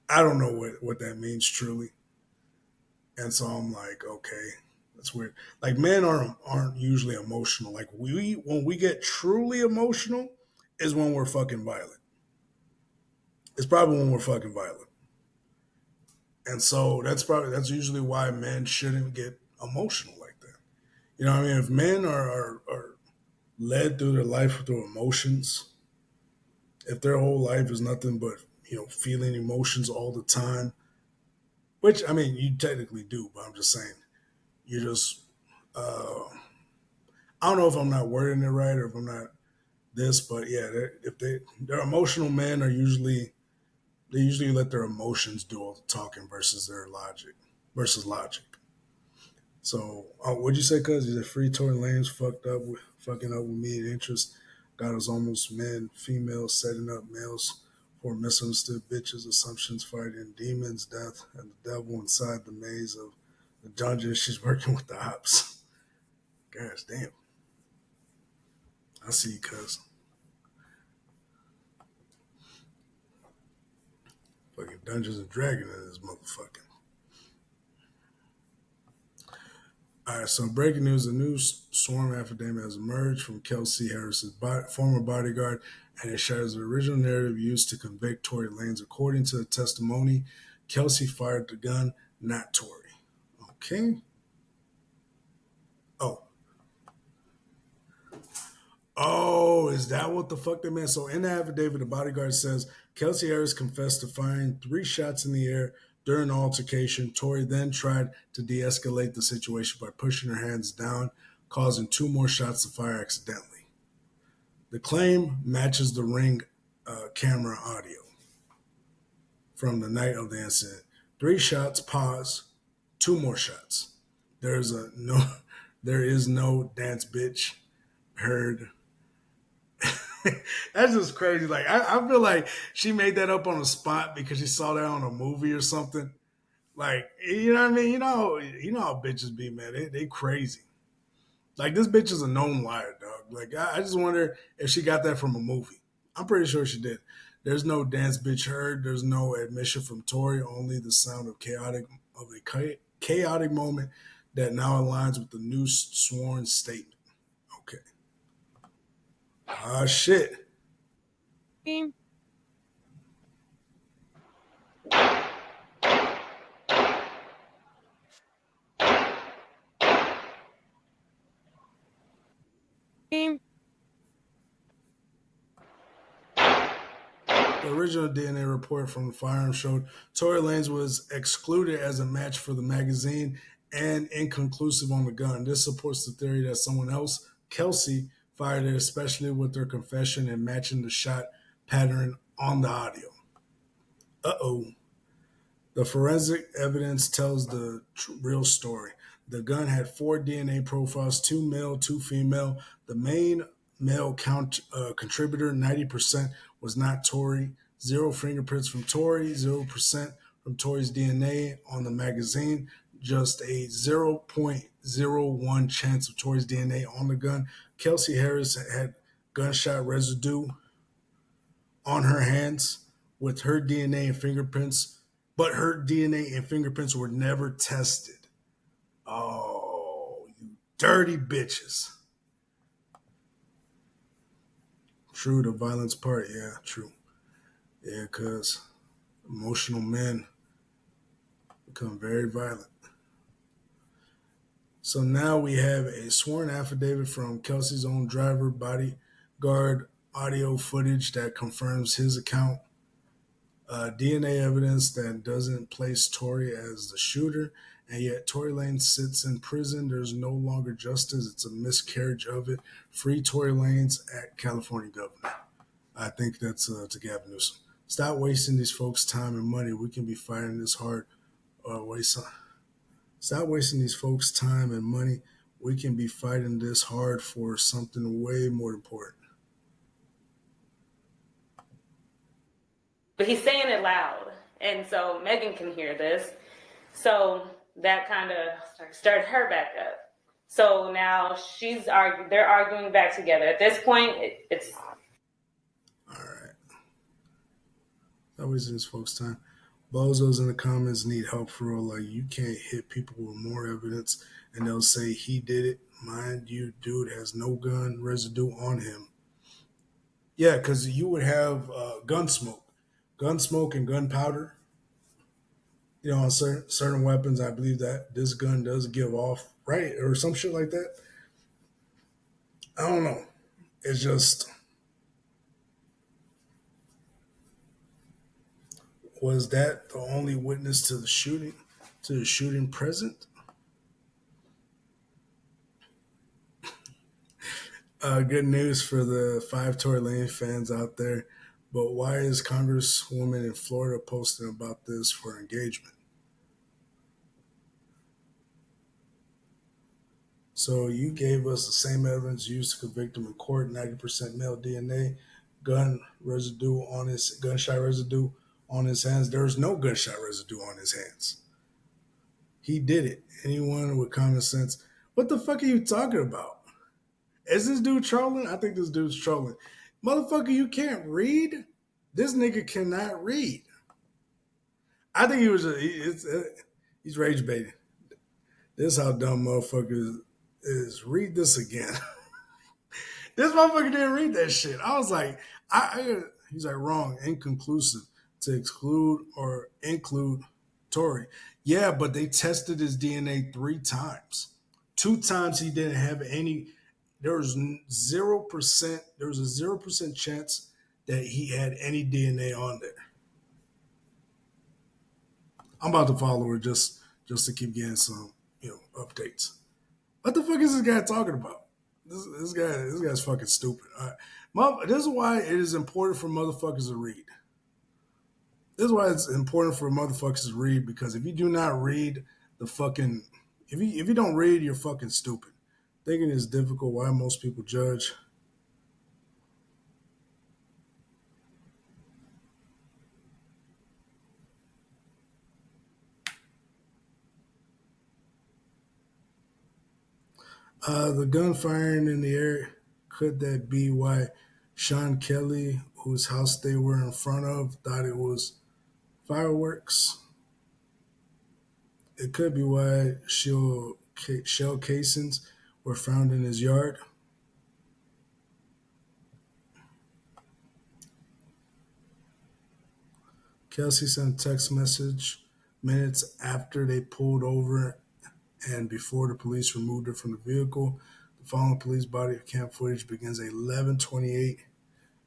I don't know what that means truly. And so I'm like, okay, that's weird. Like men aren't usually emotional. Like when we get truly emotional is when we're fucking violent. It's probably when we're fucking violent. And so that's usually why men shouldn't get emotional like that. You know what I mean? If men are led through their life through emotions, if their whole life is nothing but, feeling emotions all the time, which I mean you technically do, but I'm just saying you just I don't know if I'm not wording it right or if I'm not this, but yeah, they're emotional men are usually they usually let their emotions do all the talking versus their logic. So, what'd you say? Cuz you said free Tory Lanez fucking up with me and interest. God is almost men, females setting up males for misunderstood bitches, assumptions, fighting demons, death, and the devil inside the maze of the dungeon. She's working with the ops. Gosh damn, I see you, cuz. Fucking Dungeons and Dragons in this motherfucking. All right, so breaking news: a new sworn affidavit has emerged from Kelsey Harris's former bodyguard, and it shares the original narrative used to convict Tory Lanez. According to the testimony, Kelsey fired the gun, not Tory. Okay. Oh. Oh, is that what the fuck they meant? So in the affidavit, the bodyguard says Kelsey Harris confessed to firing 3 shots in the air during the altercation. Tory then tried to de-escalate the situation by pushing her hands down, causing 2 more shots to fire accidentally. The claim matches the Ring camera audio from the night of the incident. 3 shots, pause, 2 more shots. There is no dance bitch heard. That's just crazy. Like I feel like she made that up on the spot because she saw that on a movie or something. Like, you know what I mean? You know how bitches be, man. They crazy. Like this bitch is a known liar, dog. Like I just wonder if she got that from a movie. I'm pretty sure she did. There's no dance bitch heard. There's no admission from Tory. Only the sound of a chaotic moment that now aligns with the new sworn statement. Okay. Ah shit. The original DNA report from the firearm showed Tory Lanez was excluded as a match for the magazine and inconclusive on the gun. This supports the theory that someone else, Kelsey, fired it, especially with their confession and matching the shot pattern on the audio. Uh-oh. The forensic evidence tells the real story. The gun had 4 DNA profiles, 2 male, 2 female. The main male contributor, 90%, was not Tory. 0 fingerprints from Tory, 0% from Tory's DNA on the magazine. Just a 0.01 chance of Tory's DNA on the gun. Kelsey Harris had gunshot residue on her hands with her DNA and fingerprints, but her DNA and fingerprints were never tested. Oh, you dirty bitches. True, the violence part, yeah, true. Yeah, because emotional men become very violent. So now we have a sworn affidavit from Kelsey's own driver, bodyguard, audio footage that confirms his account. DNA evidence that doesn't place Tory as the shooter, and yet Tory Lanez sits in prison. There's no longer justice. It's a miscarriage of it. Free Tory Lanez at California governor. I think that's to Gavin Newsom. Stop wasting these folks' time and money. We can be fighting this hard. Stop wasting these folks' time and money. we can be fighting this hard for something way more important. But he's saying it loud, and so Megan can hear this. So that kind of started her back up. So now they're arguing back together. At this point, it's all right. That wasting these folks' time. Bozos in the comments need help for real. Like, you can't hit people with more evidence and they'll say he did it. Mind you, dude has no gun residue on him. Yeah, because you would have gun smoke and gunpowder. You know, on certain weapons, I believe that this gun does give off, right? Or some shit like that. I don't know. It's just, was that the only witness to the shooting present? Good news for the 5 Tory Lane fans out there. But why is Congresswoman in Florida posting about this for engagement? So you gave us the same evidence used to convict him in court, 90% male DNA, gunshot residue on his hands. There's no gunshot residue on his hands. He did it. Anyone with common sense, what the fuck are you talking about? Is this dude trolling? I think this dude's trolling. Motherfucker, you can't read? This nigga cannot read. I think he's rage baiting. This is how dumb motherfuckers is. Read this again. This motherfucker didn't read that shit. I was like, he's like, wrong, inconclusive to exclude or include Tory. Yeah, but they tested his DNA 3 times. 2 times he didn't have any. There was 0%. There was a 0% chance that he had any DNA on there. I'm about to follow her just to keep getting some, updates. What the fuck is this guy talking about? This guy's fucking stupid. This is why it is important for motherfuckers to read. This is why it's important for motherfuckers to read, because if you do not read if you don't read, you're fucking stupid. Thinking is difficult. Why most people judge. The gunfiring in the air, could that be why Sean Kelly, whose house they were in front of, thought it was fireworks? It could be why shell casings were found in his yard. Kelsey sent a text message minutes after they pulled over and before the police removed her from the vehicle. The following police body cam footage begins at 11:28.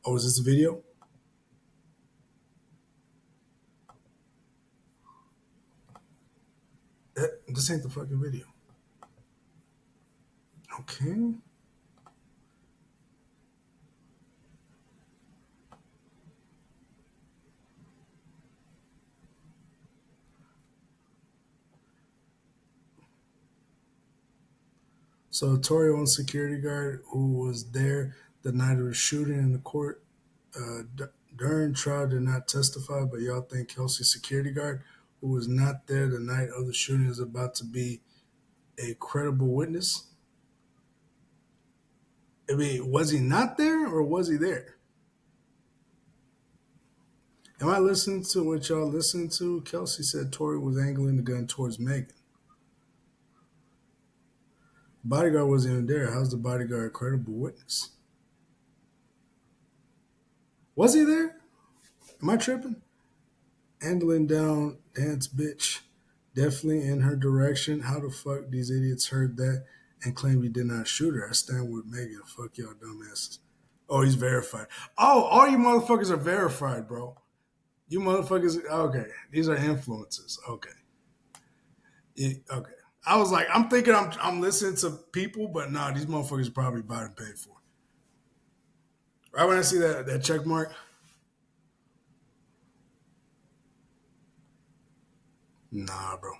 Oh, is this a video? This ain't the fucking video. Okay. So a Tory owned security guard who was there the night of the shooting in the court during trial did not testify, but y'all think Kelsey's security guard who was not there the night of the shooting is about to be a credible witness? I mean, was he not there or was he there? Am I listening to what y'all listening to? Kelsey said Tory was angling the gun towards Megan. The bodyguard wasn't even there. How's the bodyguard a credible witness? Was he there? Am I tripping? Angling down, dance bitch. Definitely in her direction. How the fuck these idiots heard that and claim he did not shoot her? I stand with Megan. Fuck y'all dumbasses. Oh, he's verified. Oh, all you motherfuckers are verified, bro. You motherfuckers, okay. These are influencers. Okay. Okay. I was like, I'm thinking I'm listening to people, but nah, these motherfuckers probably bought and paid for. Right when I see that check mark. Nah, bro.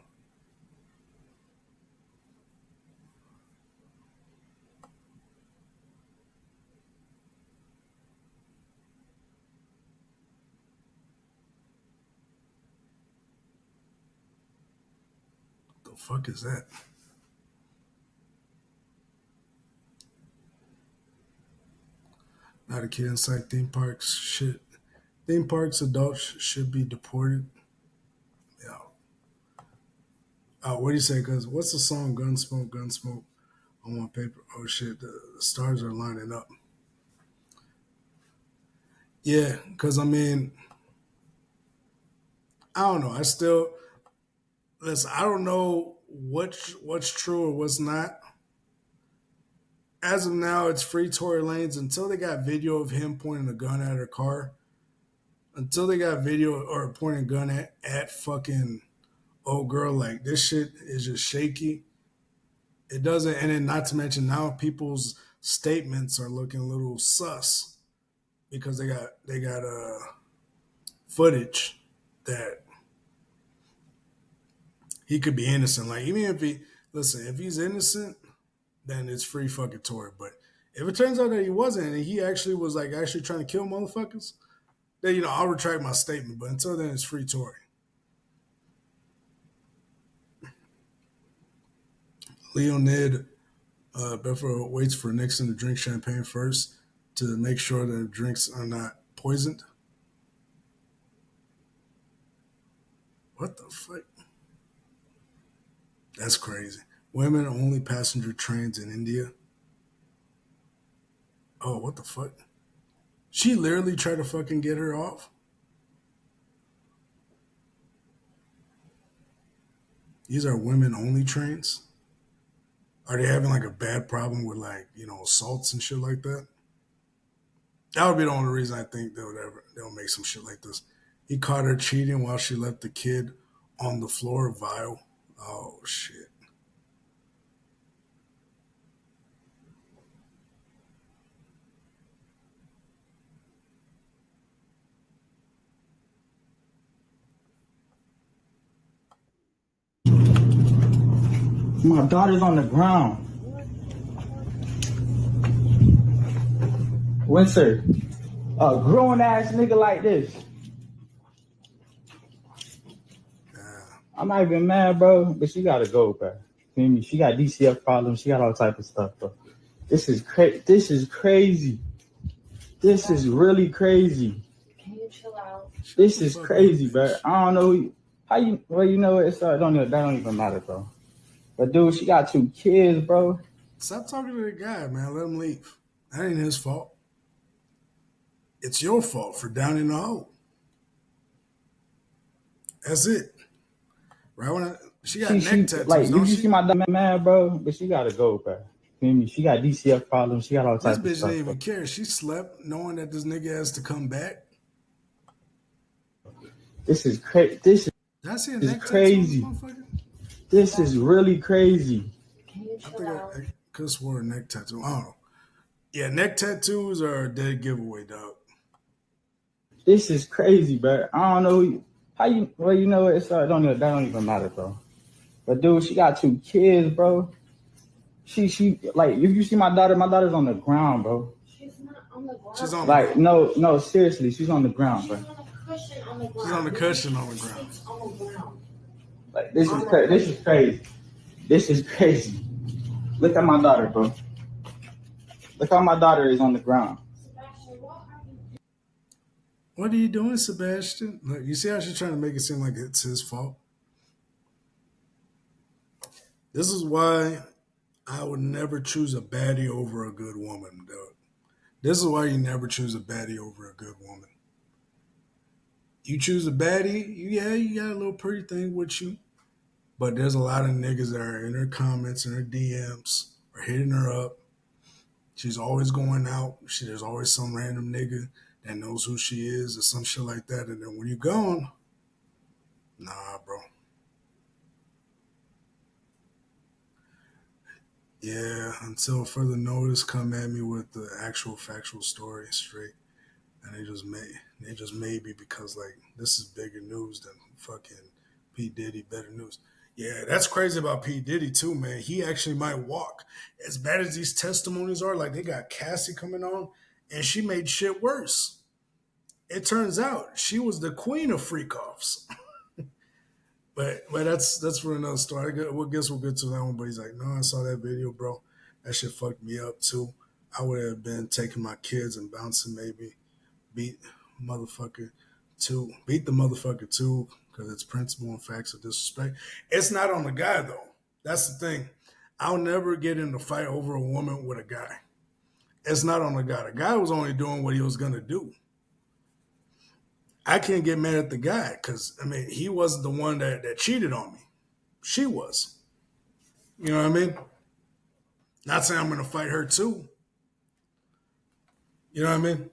fuck is that? Not a kid inside theme parks. Shit. Theme parks, adults should be deported. Yeah. What do you say? Because what's the song? Gunsmoke, Gunsmoke on my paper. Oh shit, the stars are lining up. Yeah, because I mean, I don't know. I still listen. I don't know what's true or what's not. As of now, it's free Tory Lanez until they got video of him pointing a gun at her car. Until they got video or pointing a gun at fucking old girl, like this shit is just shaky. It doesn't, and then not to mention now people's statements are looking a little sus because they got footage that he could be innocent. Like even if he's innocent, then it's free fucking Tory. But if it turns out that he wasn't and he actually was like actually trying to kill motherfuckers, then I'll retract my statement. But until then, it's free Tory. Leonid Bedford waits for Nixon to drink champagne first to make sure that the drinks are not poisoned. What the fuck? That's crazy. Women only passenger trains in India. Oh, what the fuck? She literally tried to fucking get her off. These are women only trains. Are they having like a bad problem with like, assaults and shit like that? That would be the only reason I think they'll make some shit like this. He caught her cheating while she left the kid on the floor, vile. Oh shit. My daughter's on the ground. Winter, a grown ass nigga like this. I'm not even mad, bro, but she gotta go, bro. Feel me? She got DCF problems. She got all type of stuff, bro. This is crazy. This is crazy. This is really crazy. Can you chill out? This is crazy, bro. I don't know how you. Well, you know what? That don't even matter, bro. But dude, she got 2 kids, bro. Stop talking to the guy, man. Let him leave. That ain't his fault. It's your fault for down in the hole. That's it. Right when she got neck tattoos, like don't you she? see my man, bro, but she gotta go, bro. Feel me? She got DCF problems. She got all types of This bitch stuff. didn't even care. She slept knowing that this nigga has to come back. This is crazy. This is crazy. This is really crazy. Can you I chill think out? I could have swore a neck tattoo. I don't know. Yeah, neck tattoos are a dead giveaway, dog. This is crazy, bro. I don't know how you. Well, you know what? That don't even matter, bro. But dude, she got 2 kids, bro. She like if you see my daughter's on the ground, bro. She's not on the ground. She's on like no, seriously, she's on the ground, bro. She's on the cushion on the ground. She's on the cushion on the ground. She's on the ground. Like this is crazy. This is crazy. This is crazy. Look at my daughter, bro. Look how my daughter is on the ground. What are you doing, Sebastian? Look, you see how she's trying to make it seem like it's his fault? This is why I would never choose a baddie over a good woman, dog. This is why you never choose a baddie over a good woman. You choose a baddie, you got a little pretty thing with you, but there's a lot of niggas that are in her comments and her DMs or hitting her up. She's always going out. There's always some random nigga that knows who she is or some shit like that. And then when you're gone, nah, bro. Yeah, until further notice, come at me with the actual factual story straight. And they just maybe because like this is bigger news than fucking P. Diddy, better news. Yeah, that's crazy about P. Diddy too, man. He actually might walk. As bad as these testimonies are, like they got Cassie coming on and she made shit worse. It turns out she was the queen of freak offs. but that's for another story. Guess we'll get to that one. But he's like, no, I saw that video, bro. That shit fucked me up too. I would have been taking my kids and bouncing, maybe beat motherfucker beat the motherfucker too, because it's principle and facts of disrespect. It's not on the guy though. That's the thing. I'll never get in a fight over a woman with a guy. It's not on the guy. The guy was only doing what he was gonna do. I can't get mad at the guy because I mean he wasn't the one that cheated on me. She was. You know what I mean? Not saying I'm gonna fight her too. You know what I mean?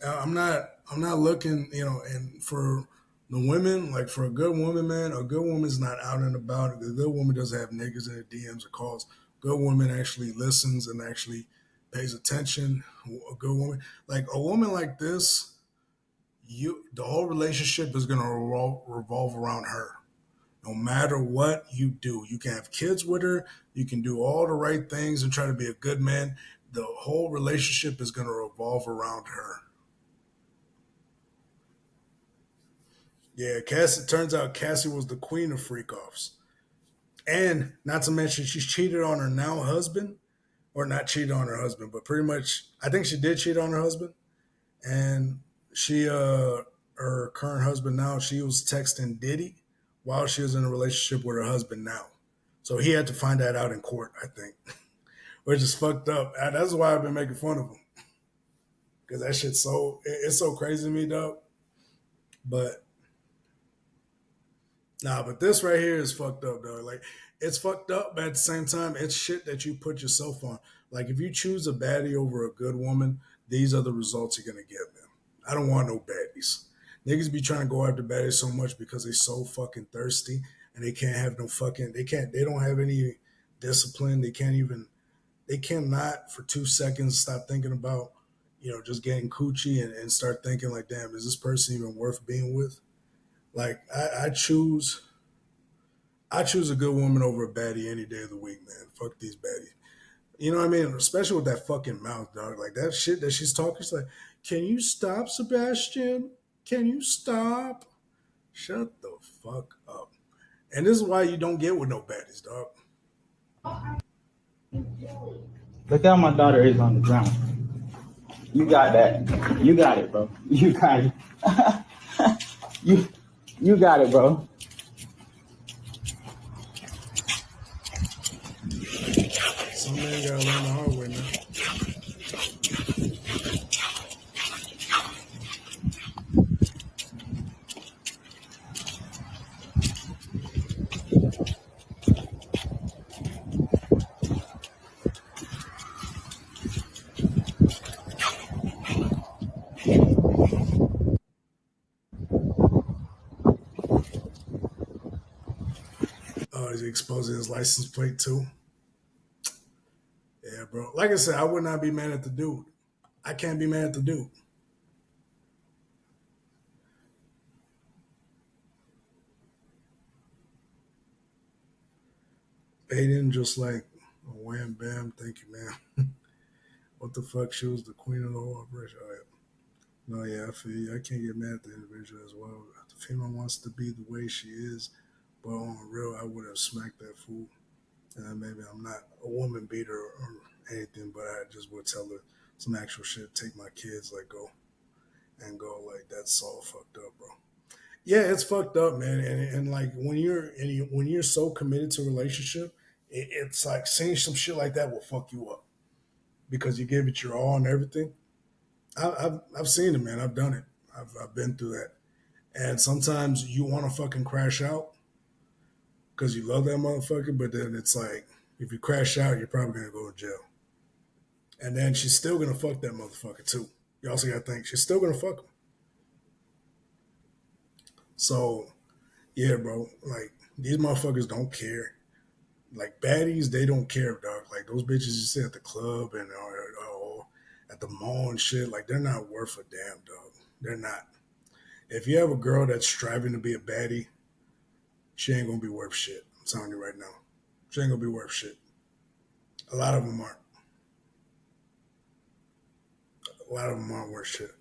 I'm not looking, and for the women, like for a good woman, man, a good woman's not out and about. A good woman doesn't have niggas in her DMs or calls. A good woman actually listens and actually pays attention. A good woman, like a woman like this, the whole relationship is gonna revolve around her. No matter what you do, you can have kids with her. You can do all the right things and try to be a good man. The whole relationship is gonna revolve around her. Yeah, Cassie. Turns out Cassie was the queen of freak offs, and not to mention she's cheated on her now husband, or not cheated on her husband, but pretty much I think she did cheat on her husband, and she her current husband now she was texting Diddy while she was in a relationship with her husband now, so he had to find that out in court, I think, which is fucked up. And that's why I've been making fun of him because that shit's it's so crazy to me, dog. But nah, but this right here is fucked up, though. Like, it's fucked up, but at the same time, it's shit that you put yourself on. Like, if you choose a baddie over a good woman, these are the results you're gonna get, man. I don't want no baddies. Niggas be trying to go after baddies so much because they so fucking thirsty and they can't have no fucking they don't have any discipline. They cannot for 2 seconds stop thinking about, just getting coochie and start thinking like, damn, is this person even worth being with? Like I choose a good woman over a baddie any day of the week, man. Fuck these baddies. You know what I mean? Especially with that fucking mouth, dog. Like that shit that she's talking. She's like, "Can you stop, Sebastian? Can you stop? Shut the fuck up." And this is why you don't get with no baddies, dog. Look how my daughter is on the ground. You got that. You got it, bro. You got it. you got it, bro. Some man gotta learn the hard way, man. Oh, is he exposing his license plate too? Yeah, bro. Like I said, I would not be mad at the dude. I can't be mad at the dude. Aiden just like wham bam, thank you, man. What the fuck? She was the queen of the whole operation. All right. No, yeah, I feel you. I can't get mad at the individual as well. If the female wants to be the way she is, but on real, I would have smacked that fool. And maybe I'm not a woman beater or anything, but I just would tell her some actual shit. Take my kids, like go and go. Like that's all fucked up, bro. Yeah, it's fucked up, man. And like when you're so committed to a relationship, it's like saying some shit like that will fuck you up because you give it your all and everything. I've seen it, man. I've done it. I've been through that. And sometimes you want to fucking crash out because you love that motherfucker, but then it's like if you crash out, you're probably gonna go to jail. And then she's still gonna fuck that motherfucker too. You also gotta think she's still gonna fuck him. So yeah, bro. Like these motherfuckers don't care. Like baddies, they don't care, dog. Like those bitches you see at the club and at the mall and shit. Like they're not worth a damn, dog. They're not. If you have a girl that's striving to be a baddie, she ain't gonna be worth shit. I'm telling you right now, she ain't gonna be worth shit. A lot of them aren't. A lot of them aren't worth shit.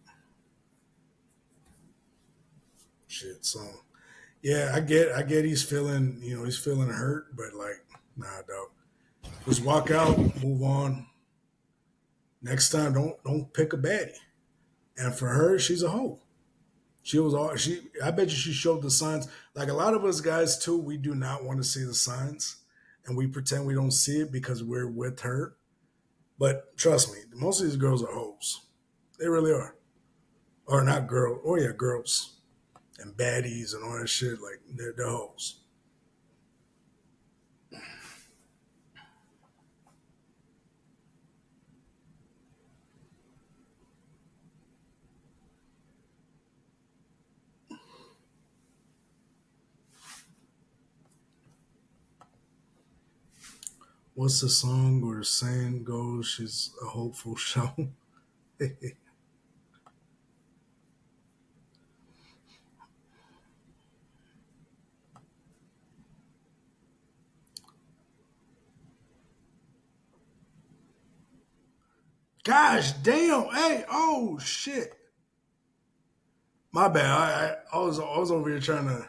Shit. So Yeah, I get he's feeling, he's feeling hurt, but like, nah, dog. Just walk out, move on. Next time, don't pick a baddie. And for her, she's a hoe. She was all she. I bet you she showed the signs. Like a lot of us guys too, we do not want to see the signs, and we pretend we don't see it because we're with her. But trust me, most of these girls are hoes. They really are. Or not girl. Oh yeah, girls and baddies and all that shit. Like they're hoes. What's the song or the saying goes? She's a hopeful show. Gosh damn! Hey, oh shit! My bad. I was over here trying to.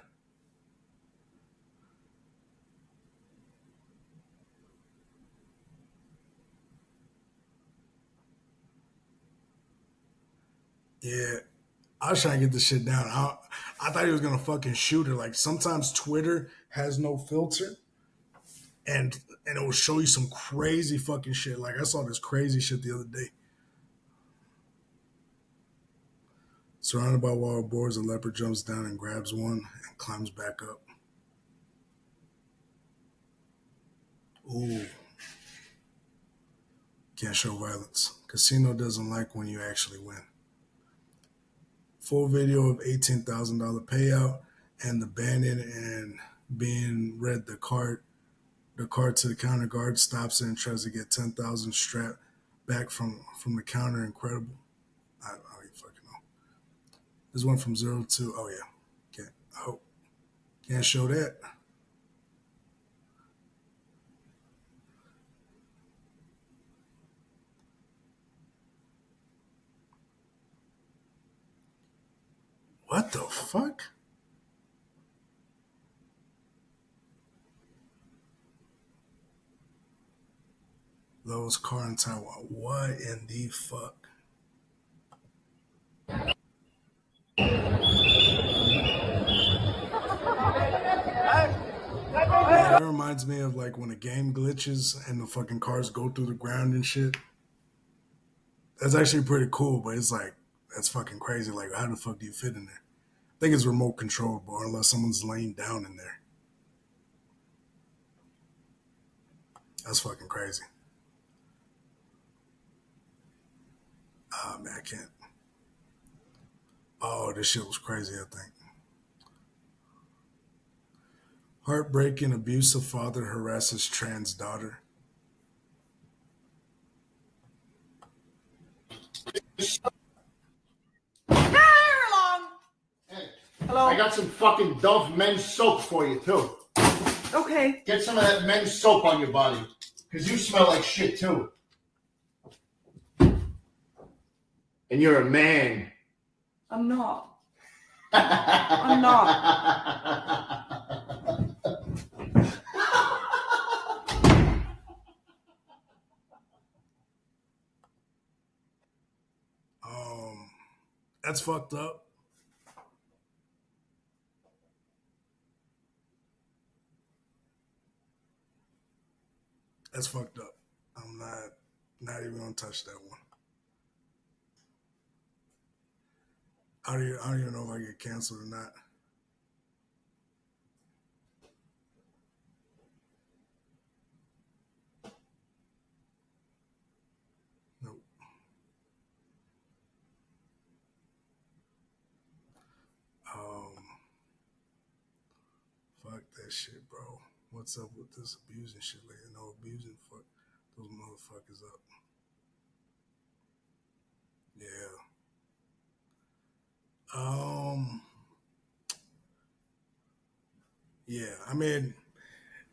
Yeah, I was trying to get this shit down. I thought he was gonna fucking shoot her. Like sometimes Twitter has no filter, and it will show you some crazy fucking shit. Like I saw this crazy shit the other day. Surrounded by wild boars, a leopard jumps down and grabs one and climbs back up. Ooh, can't show violence. Casino doesn't like when you actually win. Full video of $18,000 payout and the bandit and being read the card to the counter guard stops it and tries to get 10,000 strapped back from the counter. Incredible. I don't even fucking know. This one from 0 to, oh yeah. Oh, can't show that. What the fuck? Lowest car in Taiwan. What in the fuck? Yeah, that reminds me of like when a game glitches and the fucking cars go through the ground and shit. That's actually pretty cool, but it's like that's fucking crazy. Like, how the fuck do you fit in there? I think it's remote controllable unless someone's laying down in there. That's fucking crazy. Oh man, I can't. Oh, this shit was crazy, I think. Heartbreaking, abusive father harasses trans daughter. Hello? I got some fucking Dove men's soap for you, too. Okay. Get some of that men's soap on your body. Because you smell like shit, too. And you're a man. I'm not. I'm not. That's fucked up. That's fucked up. I'm not even gonna touch that one. I don't even know if I get canceled or not. Nope. Fuck that shit, bro. What's up with this abusing shit? Like, no abusing. Fuck those motherfuckers up. Yeah. Yeah. I mean,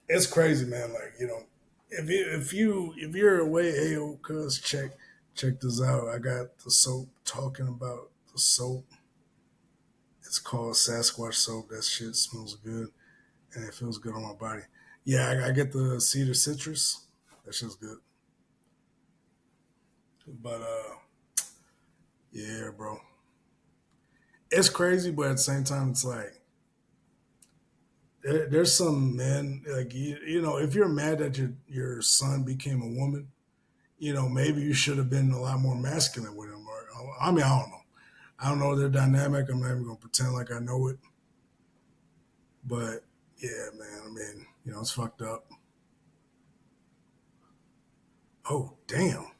it's crazy, man. Like, if you're away, hey, yo, cuz check this out. I got the soap talking about the soap, It's called Sasquatch soap. That shit smells good and it feels good on my body. Yeah, I get the cedar citrus. That shit's good. But yeah, bro. It's crazy, but at the same time, it's like there's some men like you know, if you're mad that your son became a woman, you know, maybe you should have been a lot more masculine with him. Or I mean, I don't know. I don't know their dynamic. I'm not even gonna pretend like I know it. But yeah, man. I mean, you know, it's fucked up. Oh, damn.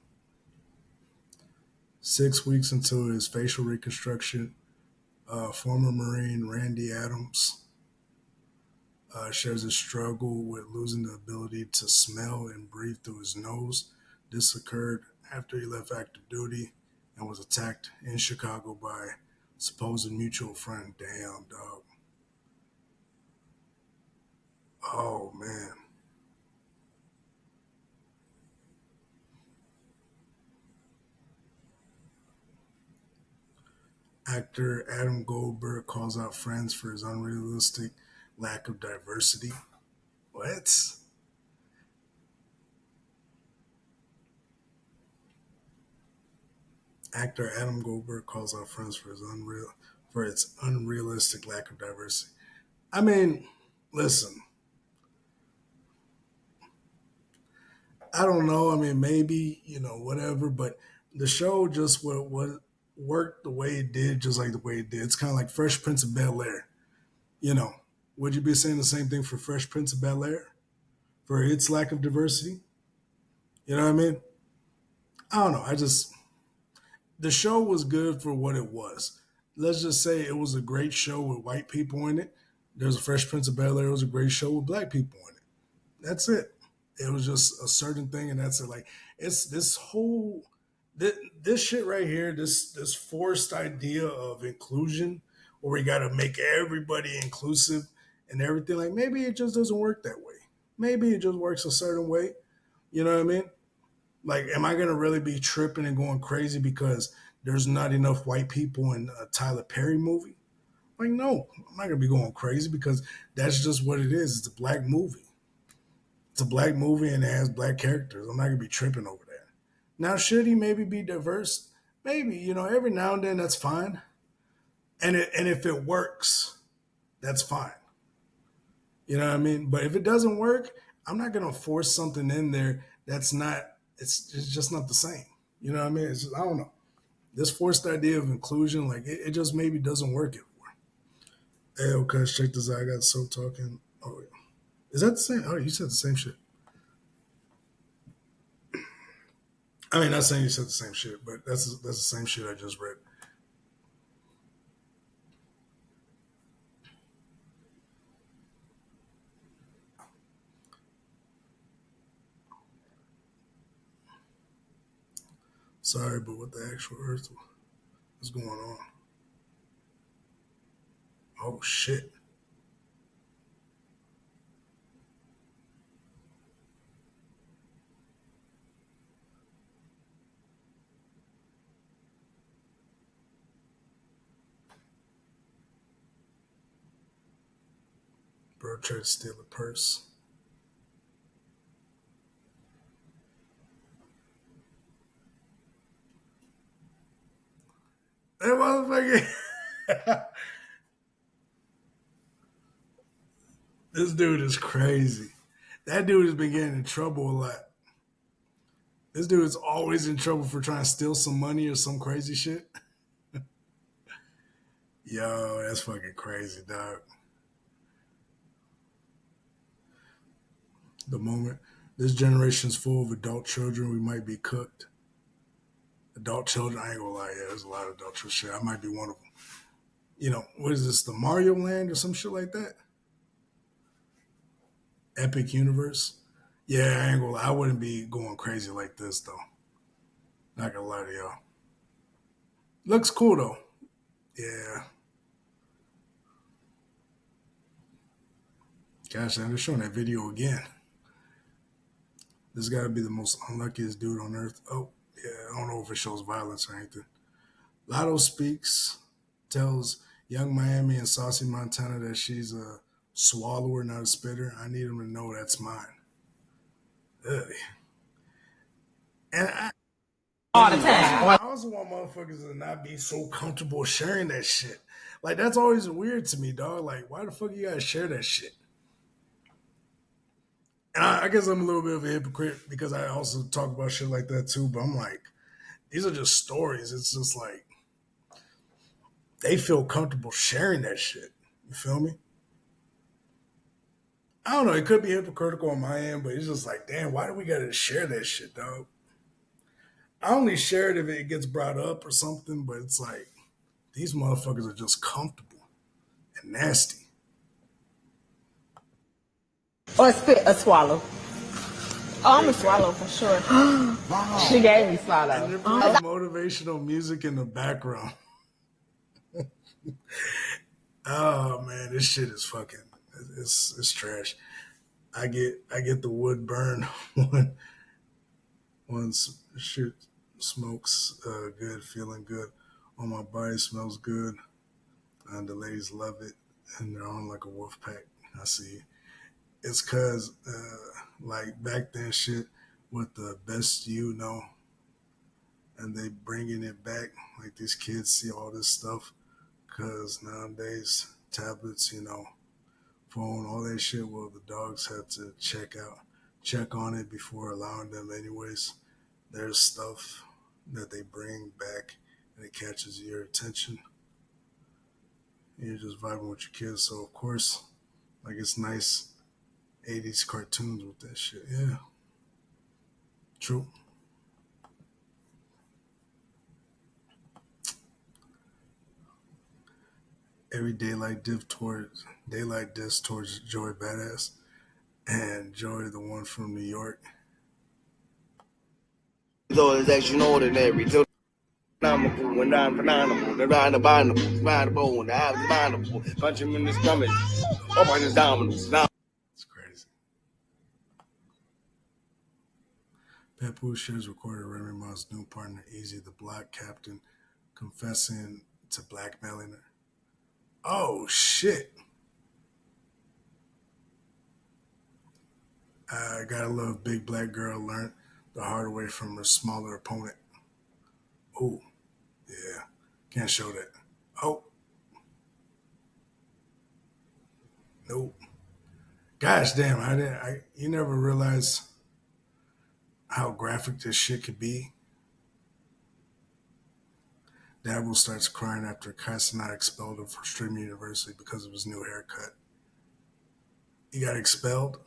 6 weeks into his facial reconstruction, former Marine Randy Adams shares a struggle with losing the ability to smell and breathe through his nose. This occurred after he left active duty and was attacked in Chicago by supposed mutual friend. Damn, dog. Oh, man. Actor Adam Goldberg calls out friends for his unrealistic lack of diversity. What? Actor Adam Goldberg calls out friends for its unrealistic lack of diversity. I mean, listen, I don't know. I mean, maybe you know whatever, but the show just what worked the way it did, just like the way it did. It's kind of like Fresh Prince of Bel Air. You know, would you be saying the same thing for Fresh Prince of Bel Air for its lack of diversity? You know what I mean? I don't know. I just the show was good for what it was. Let's just say it was a great show with white people in it. There's a Fresh Prince of Bel Air. It was a great show with black people in it. That's it. It was just a certain thing, and that's it. Like it's this whole this shit right here. This forced idea of inclusion, where we got to make everybody inclusive and everything. Like maybe it just doesn't work that way. Maybe it just works a certain way. You know what I mean? Like, am I gonna really be tripping and going crazy because there's not enough white people in a Tyler Perry movie? Like, no, I'm not gonna be going crazy because that's just what it is. It's a black movie. It's a black movie and it has black characters. I'm not gonna be tripping over that. Now, should he maybe be diverse? Maybe, you know, every now and then that's fine. And if it works, that's fine. You know what I mean? But if it doesn't work, I'm not gonna force something in there that's not. It's just not the same. You know what I mean? It's just, I don't know. This forced idea of inclusion, like it just maybe doesn't work anymore. Hey, okay, check this out. I got so talking. Oh, yeah. Is that the same? Oh, you said the same shit. I mean, not saying you said the same shit, but that's the same shit I just read. Sorry, but what the actual earth is going on? Oh shit! Bro tried to steal a purse. That motherfucker. This dude is crazy. That dude has been getting in trouble a lot. This dude is always in trouble for trying to steal some money or some crazy shit. Yo, that's fucking crazy, dog. The moment this generation's full of adult children, we might be cooked. Adult children, I ain't gonna lie, yeah, there's a lot of adult children shit. I might be one of them. You know, what is this, the Mario Land or some shit like that? Epic Universe? Yeah, I ain't gonna lie, I wouldn't be going crazy like this though. Not gonna lie to y'all. Looks cool though. Yeah. Gosh, they're showing that video again. This gotta be the most unluckiest dude on earth. Oh, yeah, I don't know if it shows violence or anything. Lotto speaks, tells Young Miami and Saucy Montana that she's a swallower, not a spitter. I need them to know that's mine. Ugh. And All the time. I also want motherfuckers to not be so comfortable sharing that shit. Like, that's always weird to me, dog. Like, why the fuck you gotta share that shit? And I guess I'm a little bit of a hypocrite because I also talk about shit like that too. But I'm like, these are just stories. It's just like they feel comfortable sharing that shit. You feel me? I don't know. It could be hypocritical on my end, but it's just like, damn, why do we gotta share that shit, dog? I only share it if it gets brought up or something, but it's like these motherfuckers are just comfortable and nasty. Or spit a swallow. Oh, I'm a swallow for sure. Wow. She gave me swallow. And they're playing motivational music in the background. Oh man, this shit is fucking. It's trash. I get the wood burn once shit smokes good, feeling good on my body, smells good, and the ladies love it, and they're on like a wolf pack. I see. It's cause like back then shit with the best you know, and they bringing it back. Like these kids see all this stuff, cause nowadays tablets, phone, all that shit. Well, the dogs have to check on it before allowing them. Anyways, there's stuff that they bring back, and it catches your attention. You're just vibing with your kids, so of course, like it's nice 80s cartoons with that shit. Yeah, true. Every daylight diss towards Joy Badass and Joy, the one from New York. Though it's extraordinary. Phenomenal and non-phenomenal, the non-abominable, spider-bone, the abominable, punch him in the stomach, open his dominoes. It's crazy. Papoose shares recorded Remy Ma's new partner, Easy, the black captain, confessing to blackmailing her. Oh, shit. I gotta love big black girl learned the hard way from her smaller opponent. Oh, yeah. Can't show that. Oh. Nope. Gosh damn, you never realize how graphic this shit could be. Dabble starts crying after Casanat expelled him from Stream University because of his new haircut. He got expelled?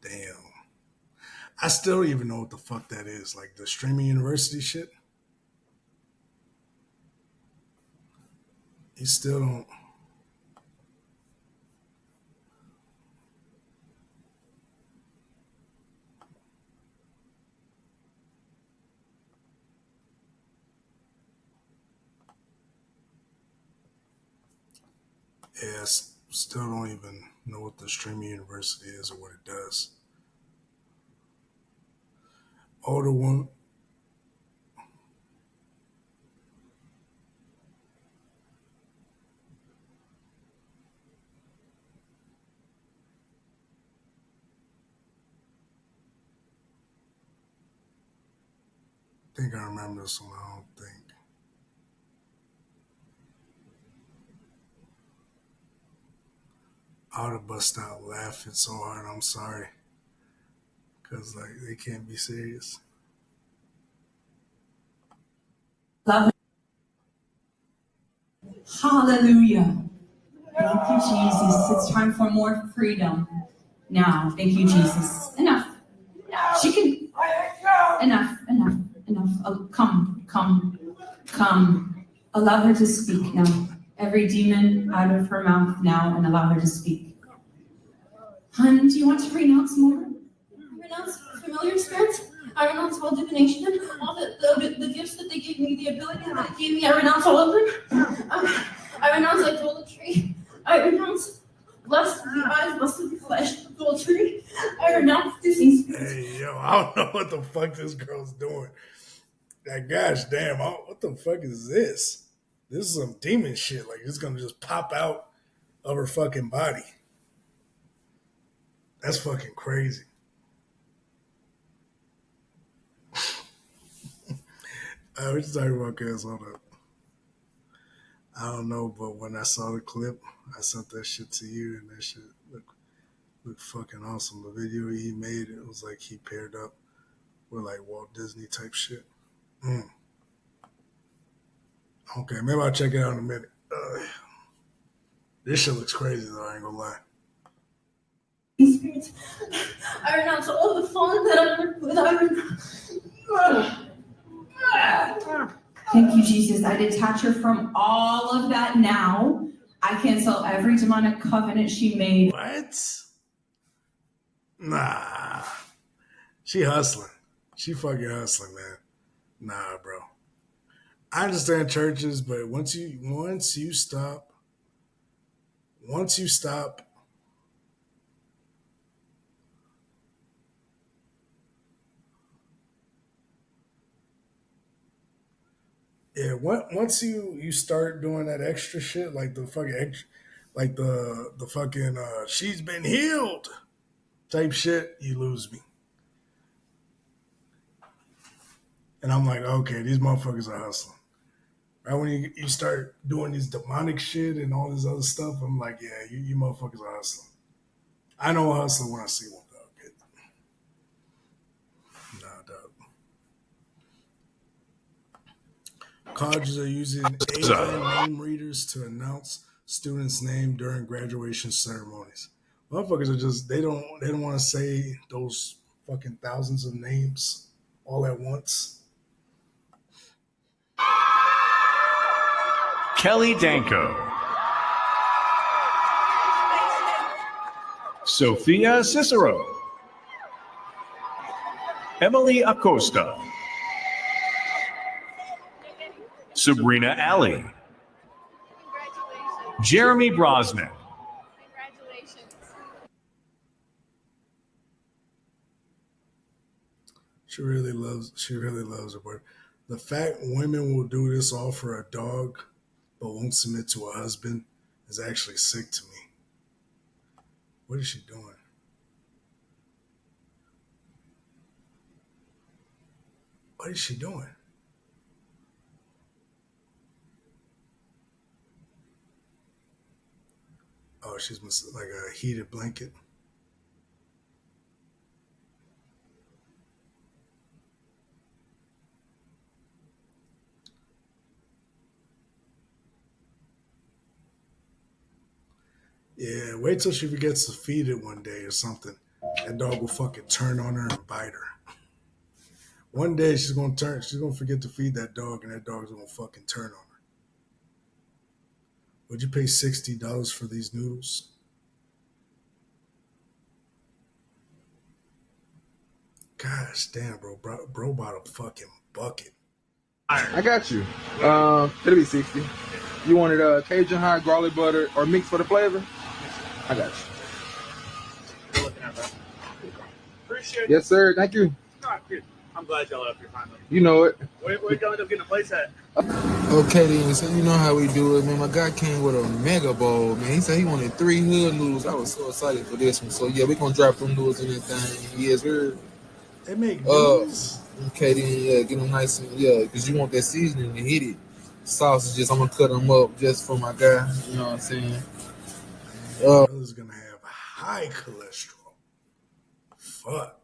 Damn. I still don't even know what the fuck that is. Like the streaming university shit? You still don't. Yeah, I still don't even know what the streaming university is or what it does. Older one. I think I remember this one. I don't think. I would have bust out laughing so hard. I'm sorry. Because, like, they can't be serious. Hallelujah. Thank you, Jesus. It's time for more freedom. Now, thank you, Jesus. Enough. She can. Enough. Come. Allow her to speak now. Every demon out of her mouth now, and allow her to speak. Hun, do you want to renounce more? Renounce familiar spirits? I renounce all divination, all the gifts that they gave me, the ability that they gave me. I renounce all of them. I renounce idolatry. I renounce lust of the eyes, lust of the flesh, adultery. I renounce disease. Hey, yo, I don't know what the fuck this girl's doing. Like, gosh damn, what the fuck is this? This is some demon shit. Like it's gonna just pop out of her fucking body. That's fucking crazy. We're just talking about guys on up. I don't know, but when I saw the clip, I sent that shit to you, and that shit looked fucking awesome. The video he made, it was like he paired up with like Walt Disney type shit. Okay, maybe I'll check it out in a minute. This shit looks crazy though, I ain't gonna lie. Spirits, I renounce all the fallen Thank you, Jesus. I detach her from all of that now. I cancel every demonic covenant she made. What? Nah. She hustling. She fucking hustling, man. Nah, bro. I understand churches, but once you stop, yeah, once you start doing that extra shit, like the fucking extra, like the fucking she's been healed type shit, you lose me. And I'm like, okay, these motherfuckers are hustling. Right when you start doing these demonic shit and all this other stuff, I'm like, yeah, you motherfuckers are hustling. I know a hustler when I see one, dog. Nah, dog. Colleges are using AI name readers to announce students' name during graduation ceremonies. Motherfuckers are just they don't want to say those fucking thousands of names all at once. Kelly Danko, Sophia Cicero, Emily Acosta, Sabrina Ali, Jeremy Brosnan, She really loves her boy. The fact women will do this all for a dog but won't submit to a husband is actually sick to me. What is she doing? What is she doing? Oh, she's like a heated blanket. Yeah, wait till she forgets to feed it one day or something. That dog will fucking turn on her and bite her. One day she's gonna forget to feed that dog, and that dog's gonna fucking turn on her. Would you pay $60 for these noodles? Gosh damn, bro bought a fucking bucket. I got you. It'll be 60. You wanted Cajun hot, garlic butter, or mixed for the flavor? I got you. Appreciate it. Yes, sir. Thank you. I'm glad y'all up here finally. You know it. Where y'all end up getting a place at? Okay then, so you know how we do it, man. My guy came with a mega bowl, man. He said he wanted 3 hood noodles. I was so excited for this one. So yeah, we're gonna drop them noodles in that thing. Yes, sir. They make noodles? Okay then, yeah, get them nice and because you want that seasoning to hit it. Sausages, I'm gonna cut them up just for my guy. You know what I'm saying? Brother's gonna have high cholesterol. Fuck.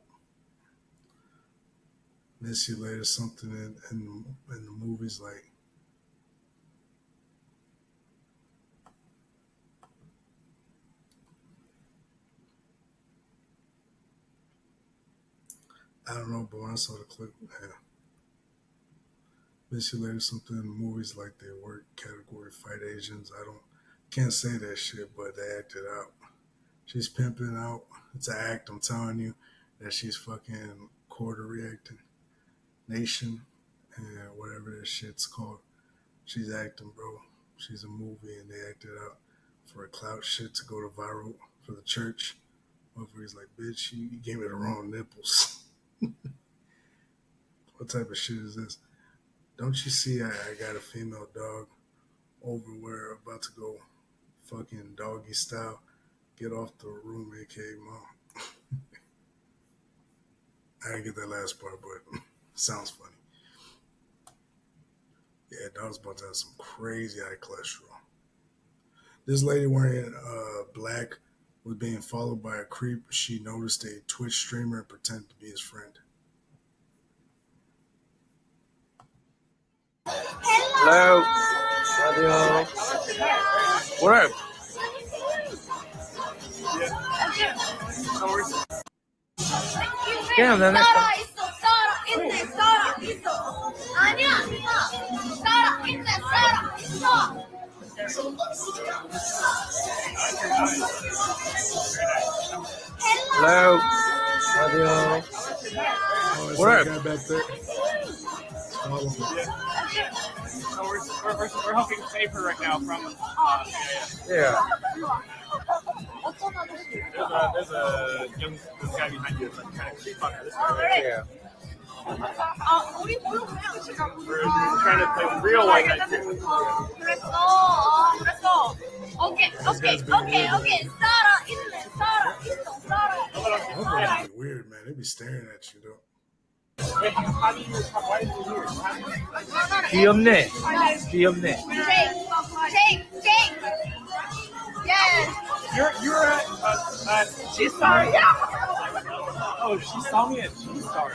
Miss you later. Something in the movies like. I don't know, but when I saw the clip, yeah. Miss you later. Something in the movies like they work category fight Asians. Can't say that shit, but they acted out. She's pimping out. It's an act. I'm telling you that she's fucking quarter reacting. Nation and whatever that shit's called. She's acting, bro. She's a movie and they acted out for a clout shit to go to viral for the church. Motherfucker's like, bitch, you gave me the wrong nipples. What type of shit is this? Don't you see I got a female dog over where about to go fucking doggy style. Get off the room, aka mom. I didn't get that last part, but sounds funny. Yeah, dog's about to have some crazy high cholesterol. This lady wearing black was being followed by a creep. She noticed a Twitch streamer and pretended to be his friend. Hello. Radio. What up? Damn, that Hello. Radio. What up? Guy back there. We're helping save her right now from. Yeah. There's a young guy behind you that's trying to creep on her. This guy. Yeah. We're trying to play real white knight. That's weird, man. They be staring at you, though. Why are you here? 귀엽네. 귀엽네. Jake. Yes. You're at G-Star? Oh, she saw me at G-Star.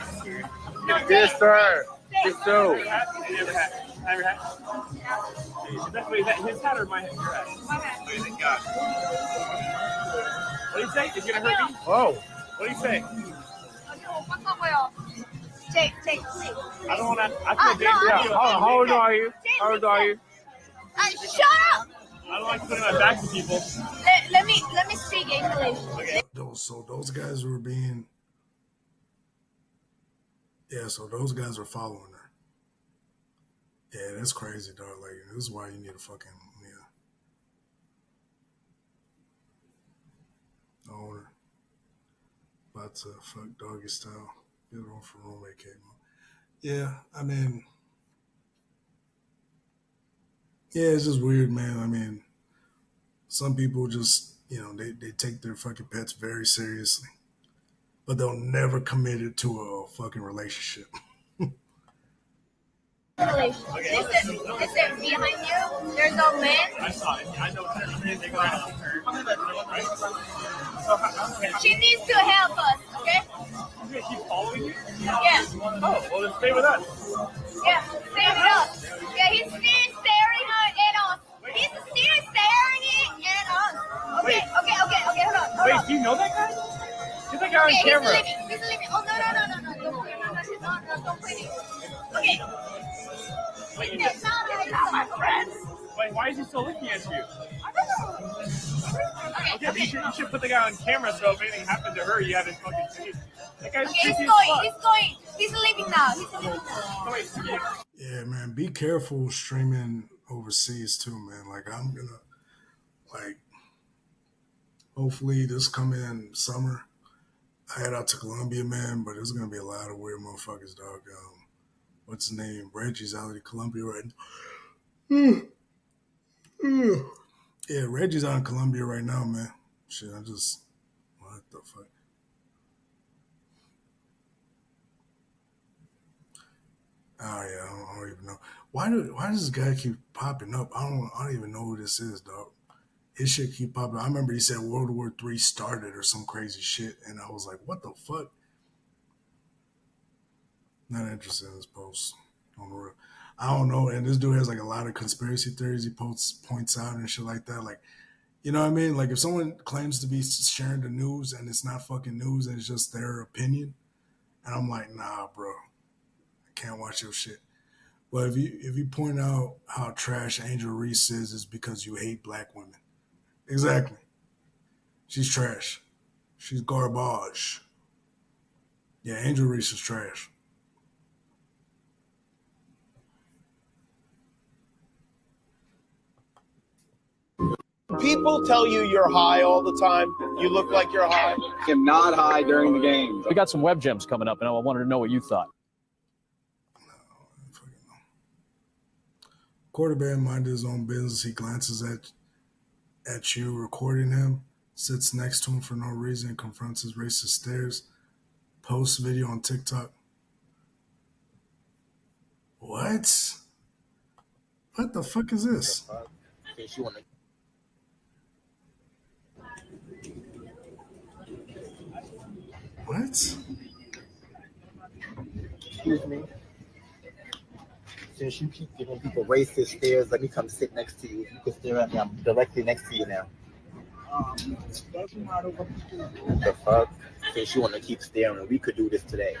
Yes, sir. Yes, sir. Have your hat? Wait, his hat or my hat? Your hat? My hat. Okay, thank God. What do you say? Is it gonna hurt me? Oh. What do you say? Jake, please. I don't want to. I feel dangerous. Yeah. How old are you? How old are you? Shut up! I don't like putting my back to people. Let me speak English. Okay. So those guys were being. Yeah, so those guys are following her. Yeah, that's crazy, dog. Like, this is why you need a fucking owner. About to fuck doggy style. Get on for roommate came on. Yeah, I mean, yeah, it's just weird, man. I mean, some people just, they take their fucking pets very seriously, but they'll never commit it to a fucking relationship. Listen, behind you, there's no man. I saw it. I know everything around her. She needs to help us, okay? She's gonna keep following you? Yeah. Oh, well then stay with us. Yeah, stay with us. Yeah, he's still staring at us. He's still staring at us. Okay, hold on. Wait, do you know that guy? Get that guy on camera. He's leaving. Oh, no. Don't play me. Okay. Wait, That's not my friends. Wait, why is he still looking at you? I don't know. Okay, but you should put the guy on camera so if anything happened to her, you haven't fucking seen. That guy's he's creepy going. as fuck. He's leaving now. Yeah, man, be careful streaming overseas too, man. Like, I'm gonna, hopefully this coming summer, I head out to Colombia, man, but there's gonna be a lot of weird motherfuckers, dog. What's his name? Reggie's out in Colombia right now. Yeah, Reggie's out in Colombia right now, man. Shit, what the fuck? Oh yeah, I don't even know. Why does this guy keep popping up? I don't even know who this is, dog. His shit keep popping up. I remember he said World War III started or some crazy shit, and I was like, what the fuck? Not interested in this post on the real. I don't know. And this dude has like a lot of conspiracy theories he points out and shit like that. Like, you know what I mean? Like, if someone claims to be sharing the news and it's not fucking news and it's just their opinion, and I'm like, nah, bro, I can't watch your shit. But if you point out how trash Angel Reese is, it's because you hate black women. Exactly. She's trash. She's garbage. Yeah, Angel Reese is trash. People tell you you're high all the time. You look like you're high. I am not high during the game. We got some web gems coming up, and I wanted to know what you thought. Quarterback minded his own business. He glances at you recording him, sits next to him for no reason, confronts his racist stares, posts video on TikTok. What? What the fuck is this? What? Excuse me. Since you keep giving people racist stares, let me come sit next to you. You can stare at me. I'm directly next to you now. What the fuck? Since you want to keep staring, we could do this today.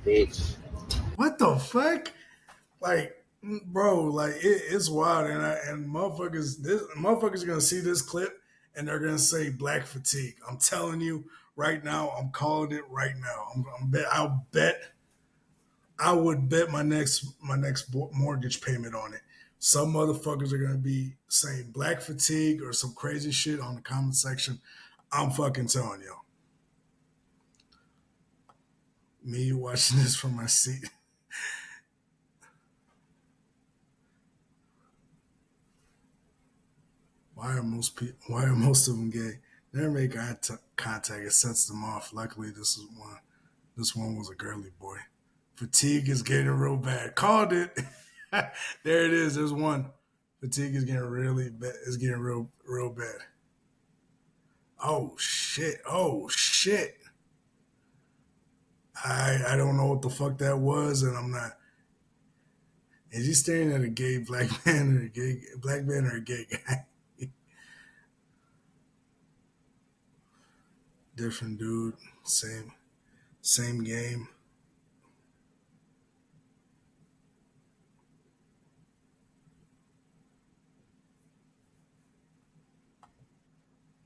Bitch. What the fuck? Like, bro, like it's wild, and motherfuckers are gonna see this clip and they're gonna say black fatigue. I'm telling you right now, I'm calling it right now. I would bet my next mortgage payment on it. Some motherfuckers are gonna be saying black fatigue or some crazy shit on the comment section. I'm fucking telling y'all. Me watching this from my seat. Why are most of them gay? Never make eye contact. It sets them off. Luckily, this one was a girly boy. Fatigue is getting real bad. Called it. There it is. There's one. Fatigue is getting really bad. It's getting real bad. Oh shit. Oh shit. I don't know what the fuck that was, and I'm not. Is he staring at a gay black man or a gay black man or a gay guy? Different dude, same game.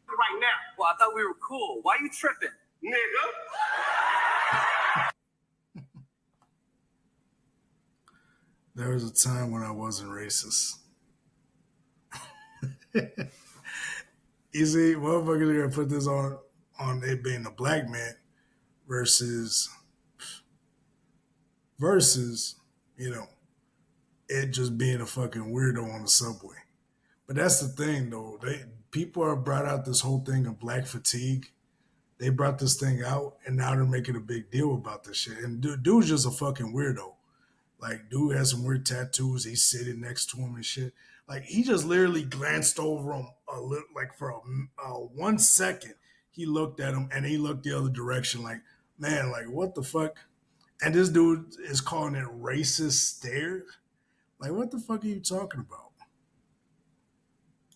Right now. Well, I thought we were cool. Why you tripping? Nigga. There was a time when I wasn't racist. You see, motherfuckers are gonna put this on it being a black man versus, you know, it just being a fucking weirdo on the subway. But that's the thing, though. People have brought out this whole thing of black fatigue. They brought this thing out, and now they're making a big deal about this shit. And dude's just a fucking weirdo. Like, dude has some weird tattoos. He's sitting next to him and shit. Like, he just literally glanced over him a little, like for a 1 second. He looked at him and he looked the other direction. Like, man, like what the fuck? And this dude is calling it racist stare. Like, what the fuck are you talking about?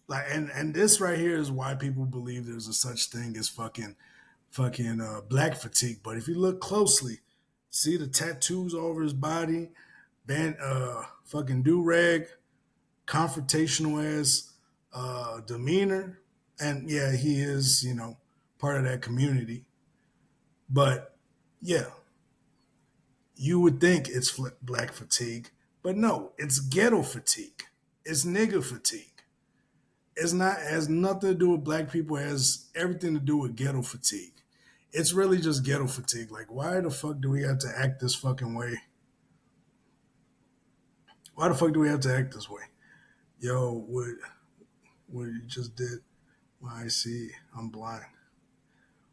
Like, and this right here is why people believe there's a such thing as fucking black fatigue. But if you look closely, see the tattoos all over his body, fucking do-rag, confrontational ass demeanor. And yeah, he is, part of that community. But yeah, you would think it's black fatigue, but no, it's ghetto fatigue. It's nigga fatigue. It's not has nothing to do with black people. It has everything to do with ghetto fatigue. It's really just ghetto fatigue. Like, why the fuck do we have to act this fucking way? Why the fuck do we have to act this way? Yo, what you just did? Why I see I'm blind.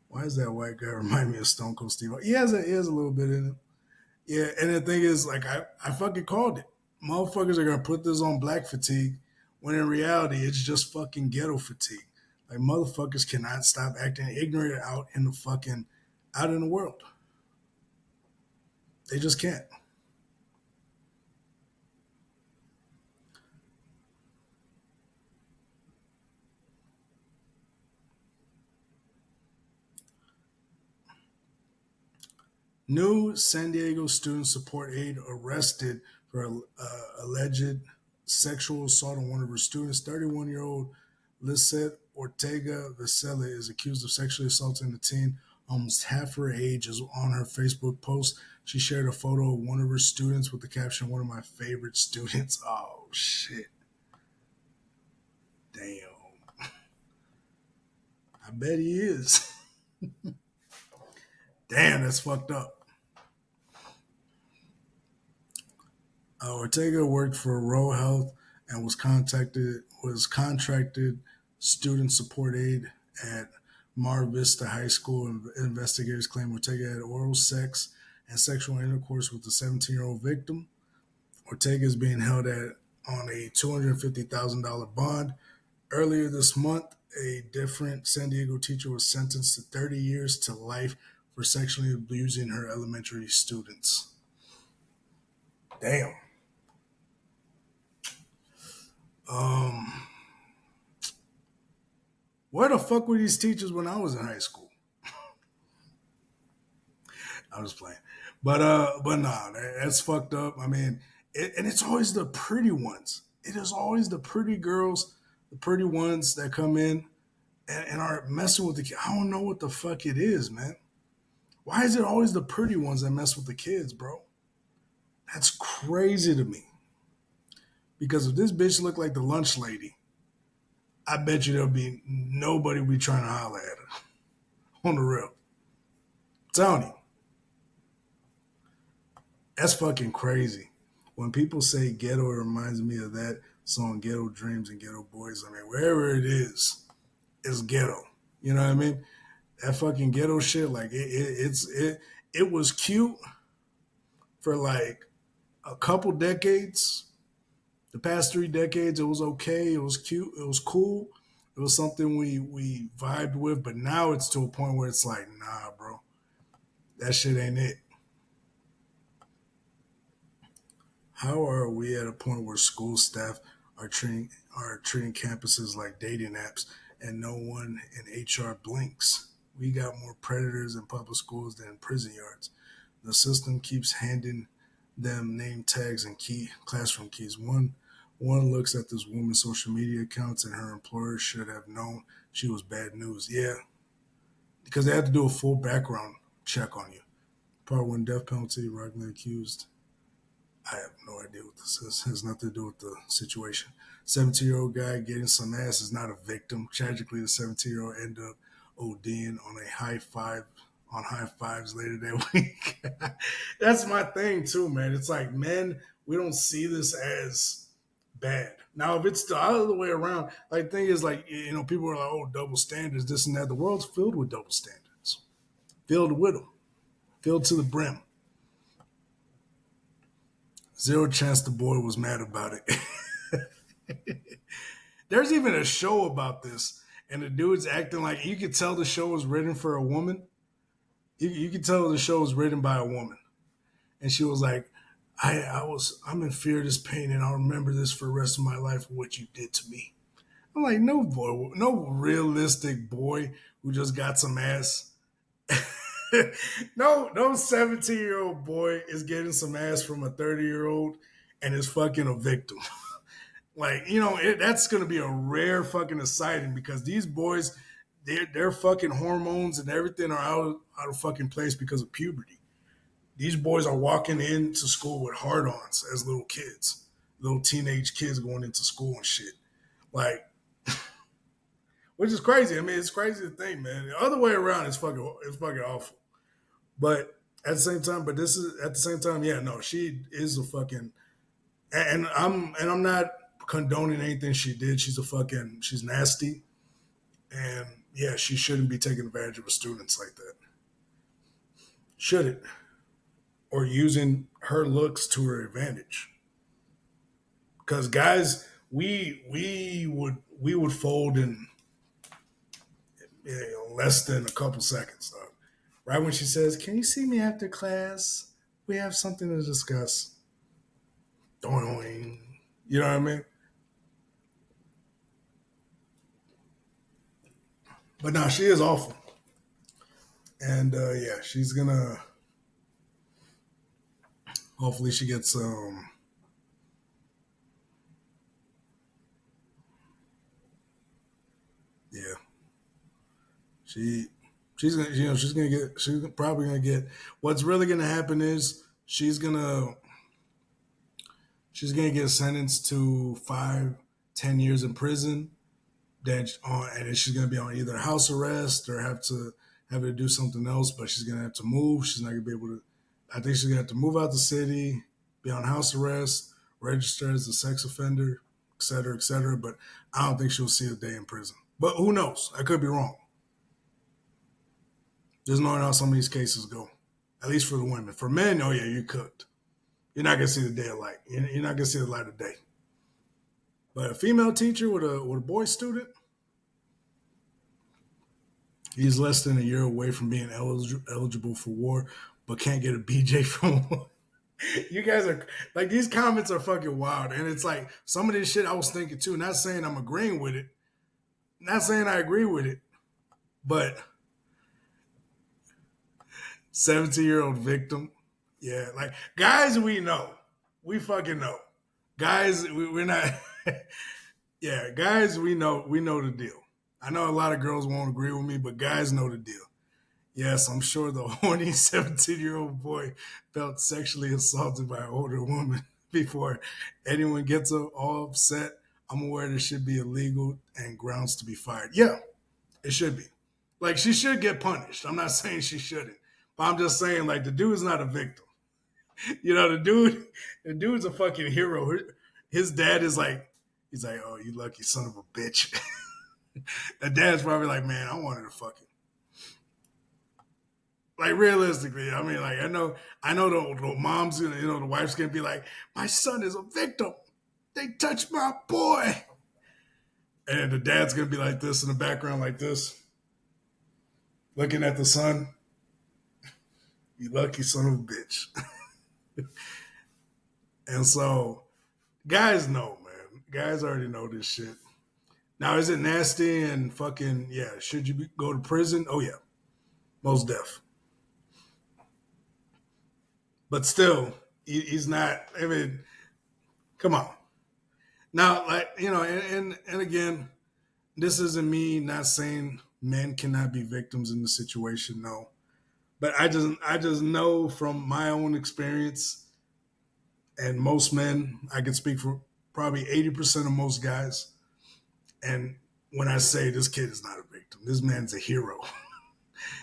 Why does that white guy remind me of Stone Cold Steve? He has a little bit in it. Yeah, and the thing is, like, I fucking called it. Motherfuckers are gonna put this on black fatigue when in reality it's just fucking ghetto fatigue. Like, motherfuckers cannot stop acting ignorant out in the world. They just can't. New San Diego student support aide arrested for alleged sexual assault on one of her students. 31-year-old Lisette Ortega Vesela is accused of sexually assaulting the teen. Almost half her age is on her Facebook post. She shared a photo of one of her students with the caption, "One of my favorite students." Oh, shit. Damn. I bet he is. Damn, that's fucked up. Ortega worked for Rural Health and was contracted student support aide at Mar Vista High School. Investigators claim Ortega had oral sex and sexual intercourse with the 17-year-old victim. Ortega is being held on a $250,000 bond. Earlier this month, a different San Diego teacher was sentenced to 30 years to life for sexually abusing her elementary students. Damn. Where the fuck were these teachers when I was in high school? I was playing, but nah, that's fucked up. I mean, and it's always the pretty ones. It is always the pretty girls, the pretty ones that come in and are messing with the kids. I don't know what the fuck it is, man. Why is it always the pretty ones that mess with the kids, bro? That's crazy to me. Because if this bitch looked like the lunch lady, I bet you there'll be nobody will be trying to holler at her. On the real. I'm telling you. That's fucking crazy. When people say ghetto, it reminds me of that song Ghetto Dreams and Ghetto Boys. I mean, wherever it is, it's ghetto. You know what I mean? That fucking ghetto shit, like it was cute for like a couple decades. The past 3 decades, it was okay. It was cute. It was cool. It was something we vibed with. But now it's to a point where it's like, nah, bro, that shit ain't it. How are we at a point where school staff are treating campuses like dating apps and no one in HR blinks? We got more predators in public schools than in prison yards. The system keeps handing them name tags and classroom keys. One looks at this woman's social media accounts and her employer should have known she was bad news. Yeah, because they had to do a full background check on you. Part 1 death penalty, wrongly accused. I have no idea what this is. It has nothing to do with the situation. 17-year-old guy getting some ass is not a victim. Tragically, the 17-year-old ended up ODing on high fives later that week. That's my thing too, man. It's like, men, we don't see this as bad. Now, if it's the other way around, like the thing is like, you know, people are like, oh, double standards, this and that. The world's filled with double standards. Filled with them. Filled to the brim. Zero chance the boy was mad about it. There's even a show about this, and the dude's acting like you could tell the show was written for a woman. You could tell the show was written by a woman, and she was like, "I'm in fear of this pain, and I'll remember this for the rest of my life. What you did to me." I'm like, no boy, no realistic boy who just got some ass. No 17-year-old boy is getting some ass from a 30-year-old and is fucking a victim. Like, you know, that's going to be a rare fucking sighting because these boys, their fucking hormones and everything are out of fucking place because of puberty. These boys are walking into school with hard-ons as little kids, little teenage kids going into school and shit. Like, which is crazy. I mean, it's crazy to think, man. The other way around is fucking awful. But at the same time, yeah, no, she is a fucking, and I'm not condoning anything she did. She's nasty, and yeah, she shouldn't be taking advantage of her students like that. Shouldn't, or using her looks to her advantage. Because guys, we would fold in less than a couple seconds, dog. Right when she says, "Can you see me after class? We have something to discuss." Doing, you know what I mean? But no, she is awful. And yeah, she's gonna. Hopefully, she gets yeah, she's probably gonna get. What's really gonna happen is she's gonna get sentenced to 5-10 years in prison. And she's gonna be on either house arrest or have her to do something else. But she's gonna have to move. She's not gonna be able to. I think she's gonna have to move out the city, be on house arrest, register as a sex offender, et cetera, et cetera. But I don't think she'll see a day in prison. But who knows? I could be wrong. Just knowing how some of these cases go, at least for the women. For men, oh yeah, you're cooked. You're not gonna see the day of light. You're not gonna see the light of day. But a female teacher with a boy student, he's less than a year away from being eligible for war, but can't get a BJ from war. You guys are like, these comments are fucking wild. And it's like some of this shit I was thinking too. Not saying I'm agreeing with it. Not saying I agree with it. But 17-year-old victim. Yeah, like guys we know. We fucking know. Guys, we're not yeah, guys we know the deal. I know a lot of girls won't agree with me, but guys know the deal. Yes, I'm sure the horny 17-year-old boy felt sexually assaulted by an older woman before anyone gets all upset. I'm aware this should be illegal and grounds to be fired. Yeah, it should be. Like, she should get punished. I'm not saying she shouldn't. But I'm just saying, like, the dude's not a victim. You know, the dude's a fucking hero. His dad is like, he's like, oh, you lucky son of a bitch. The dad's probably like, man, I wanted to fucking. Like, realistically, I mean, like, I know the mom's gonna, the wife's gonna be like, my son is a victim. They touched my boy. And the dad's gonna be like this in the background, like this, looking at the son. You lucky son of a bitch. And so, guys know, man. Guys already know this shit. Now, is it nasty and fucking, yeah, should you go to prison? Oh, yeah. Most def. But still, he's not, I mean, come on. Now, like, and again, this isn't me not saying men cannot be victims in the situation, no. But I just know from my own experience, and most men, I can speak for probably 80% of most guys. And when I say this kid is not a victim, this man's a hero.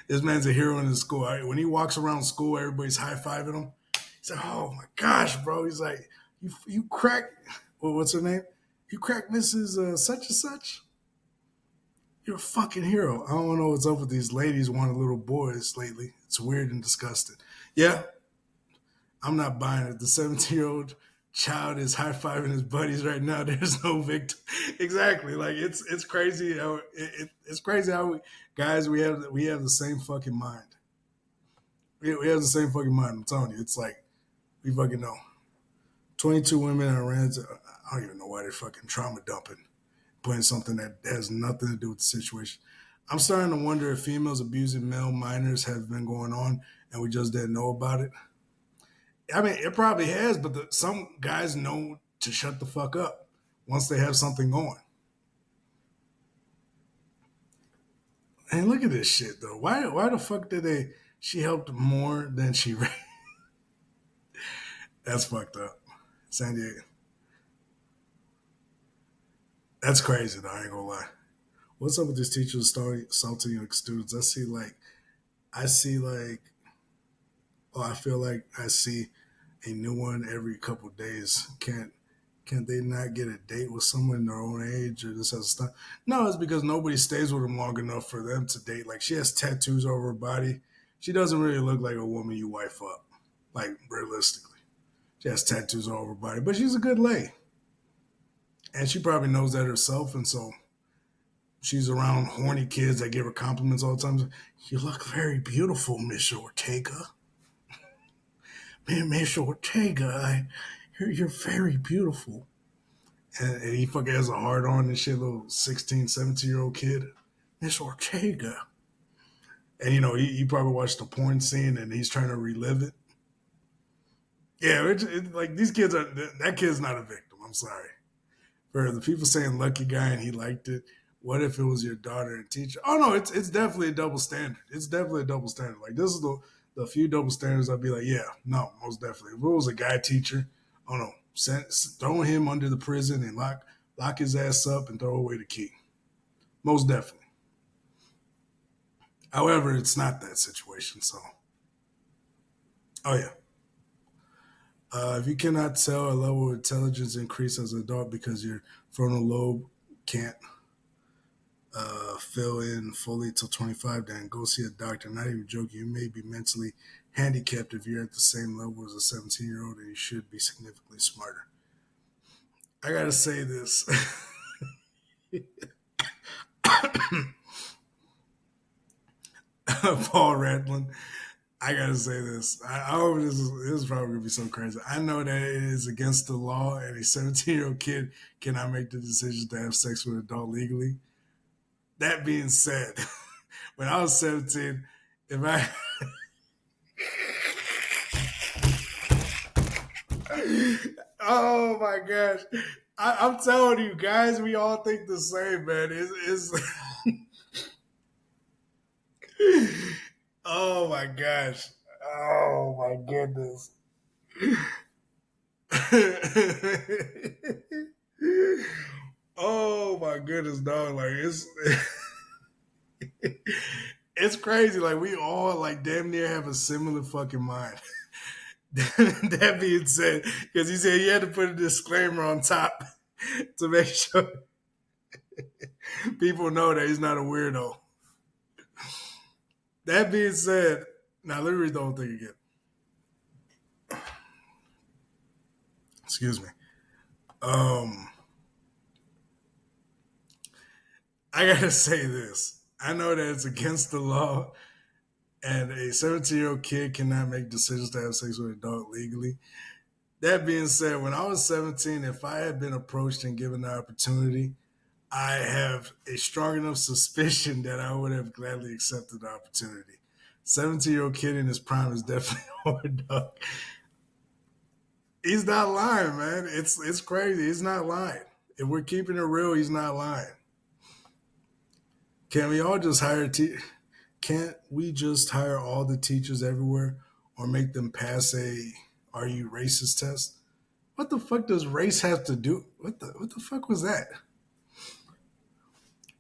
This man's a hero in his school. When he walks around school, everybody's high-fiving him. He's like, oh my gosh, bro. He's like, you cracked, what's her name? You cracked Mrs. Such and such? You're a fucking hero. I don't know what's up with these ladies wanting little boys lately. It's weird and disgusting. Yeah, I'm not buying it. The 17-year-old child is high-fiving his buddies right now. There's no victim. Exactly. Like, it's crazy how it's crazy how guys we have the same fucking mind. We have the same fucking mind. I'm telling you, it's like we fucking know. 22 women I ran into. I don't even know why they're fucking trauma dumping, putting something that has nothing to do with the situation. I'm starting to wonder if females abusing male minors have been going on and we just didn't know about it. I mean, it probably has, but some guys know to shut the fuck up once they have something going. And look at this shit, though. Why the fuck did she helped more than she raised? That's fucked up. San Diego. That's crazy, though. I ain't gonna lie. What's up with these teachers assaulting young students? I feel like I see a new one every couple of days. Can't they not get a date with someone their own age or this other stuff? No, it's because nobody stays with them long enough for them to date. Like, she has tattoos over her body. She doesn't really look like a woman you wife up, like, realistically. She has tattoos all over her body, but she's a good lay. And she probably knows that herself, and so she's around horny kids that give her compliments all the time. You look very beautiful, Miss Ortega. Man, Miss Ortega, you're very beautiful. And he fucking has a heart on and shit, little 16, 17-year-old kid. Miss Ortega. And, he probably watched the porn scene and he's trying to relive it. Yeah, like, these kids that kid's not a victim. I'm sorry. For the people saying lucky guy and he liked it, what if it was your daughter and teacher? Oh, no, it's definitely a double standard. It's definitely a double standard. Like, this is the few double standards I'd be like, yeah, no, most definitely. If it was a guy teacher, oh no, throw him under the prison and lock his ass up and throw away the key. Most definitely. However, it's not that situation, so. Oh, yeah. If you cannot tell, a level of intelligence increase as an adult because your frontal lobe can't fill in fully till 25, then go see a doctor. Not even joking. You may be mentally handicapped if you're at the same level as a 17-year-old, and you should be significantly smarter. I gotta say this. Paul Radlin, I gotta say this. I hope this is probably gonna be so crazy. I know that it is against the law, and a 17-year-old kid cannot make the decision to have sex with an adult legally. That being said, when I was 17, if I oh my gosh, I'm telling you guys, we all think the same, man. It's oh my gosh, oh my goodness. Oh my goodness, dog! Like it's crazy. Like we all like damn near have a similar fucking mind. That being said, because he said he had to put a disclaimer on top to make sure people know that he's not a weirdo. That being said, now let me read the whole thing again. Excuse me. I gotta say this. I know that it's against the law, and a 17-year-old kid cannot make decisions to have sex with an adult legally. That being said, when I was 17, if I had been approached and given the opportunity, I have a strong enough suspicion that I would have gladly accepted the opportunity. 17-year-old kid in his prime is definitely hard, dog. He's not lying, man. It's crazy. He's not lying. If we're keeping it real, he's not lying. Can we all just hire Can't we just hire all the teachers everywhere or make them pass a "Are you racist?" test? What the fuck does race have to do? What the fuck was that?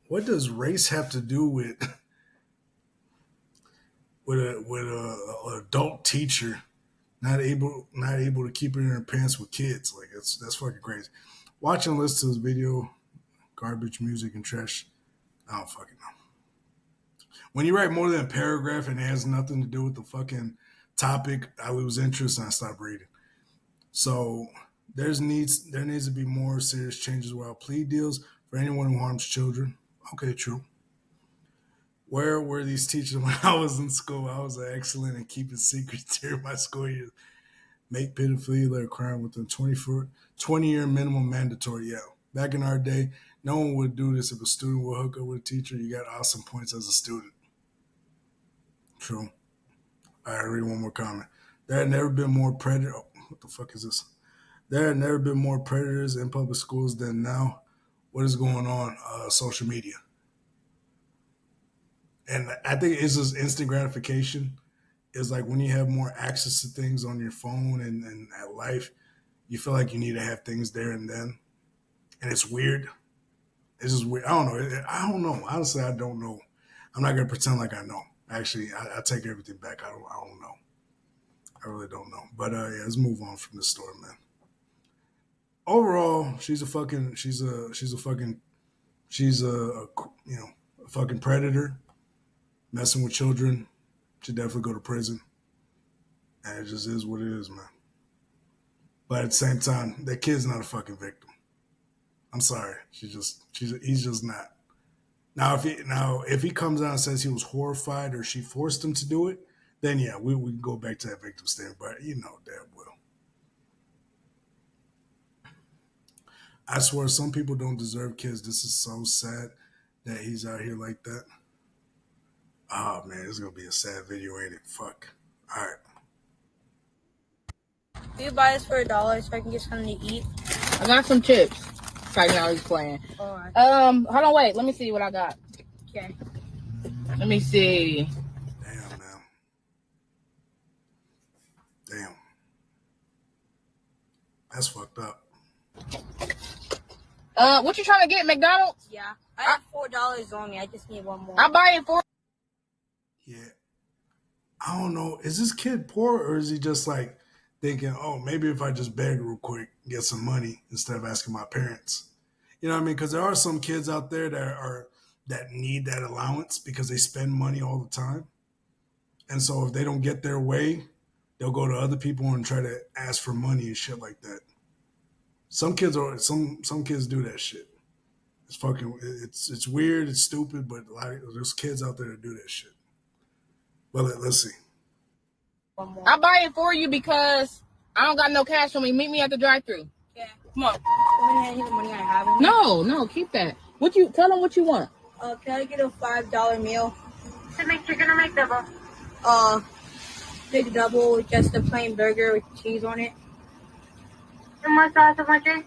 What does race have to do with a adult teacher not able to keep it in her pants with kids? Like that's fucking crazy. Watch and listen to this video, garbage music and trash. I don't fucking know. When you write more than a paragraph and it has nothing to do with the fucking topic, I lose interest and I stop reading. So there needs to be more serious changes without plea deals for anyone who harms children. Okay, true. Where were these teachers when I was in school? I was excellent in keeping secrets during my school years. Make pedophilia a crime within 20-year minimum mandatory. Yeah. Back in our day, no one would do this. If a student would hook up with a teacher, you got awesome points as a student. True. All right, read one more comment. There had never been more predators. Oh, what the fuck is this? There had never been more predators in public schools than now. What is going on? Social media. And I think it's just instant gratification. It's like when you have more access to things on your phone and at life, you feel like you need to have things there and then. And it's weird. It's just weird. I don't know. Honestly, I don't know. I'm not going to pretend like I know. Actually, I take everything back. I don't know. I really don't know. But yeah, let's move on from this story, man. Overall, she's a fucking predator, messing with children. Should definitely go to prison. And it just is what it is, man. But at the same time, that kid's not a fucking victim. I'm sorry. He's just not. Now, if he comes out and says he was horrified or she forced him to do it, then yeah, we can go back to that victim stand. But you know damn well. I swear, some people don't deserve kids. This is so sad that he's out here like that. Oh man, this is gonna be a sad video, ain't it? Fuck. All right. Do you buy this for $1 so I can get something to eat? I got some chips. Right now he's playing. Alright. Hold on, wait. Let me see what I got. Okay. Let me see. Damn. That's fucked up. What you trying to get, McDonald's? Yeah. I have $4 on me. I just need one more. I'll buy it for. Yeah. I don't know. Is this kid poor or is he just like thinking, oh, maybe if I just beg real quick, get some money instead of asking my parents. You know what I mean? Because there are some kids out there that need that allowance because they spend money all the time. And so if they don't get their way, they'll go to other people and try to ask for money and shit like that. Some kids do that shit. It's weird, it's stupid, but there's kids out there that do that shit. Well, let's see. I'll buy it for you because I don't got no cash on me. Meet me at the drive-thru. Yeah. Come on. The money I have. No, keep that. Tell them what you want. Can I get a $5 meal? To make chicken or make double? Big double with just a plain burger with cheese on it. And what sauce and what drink?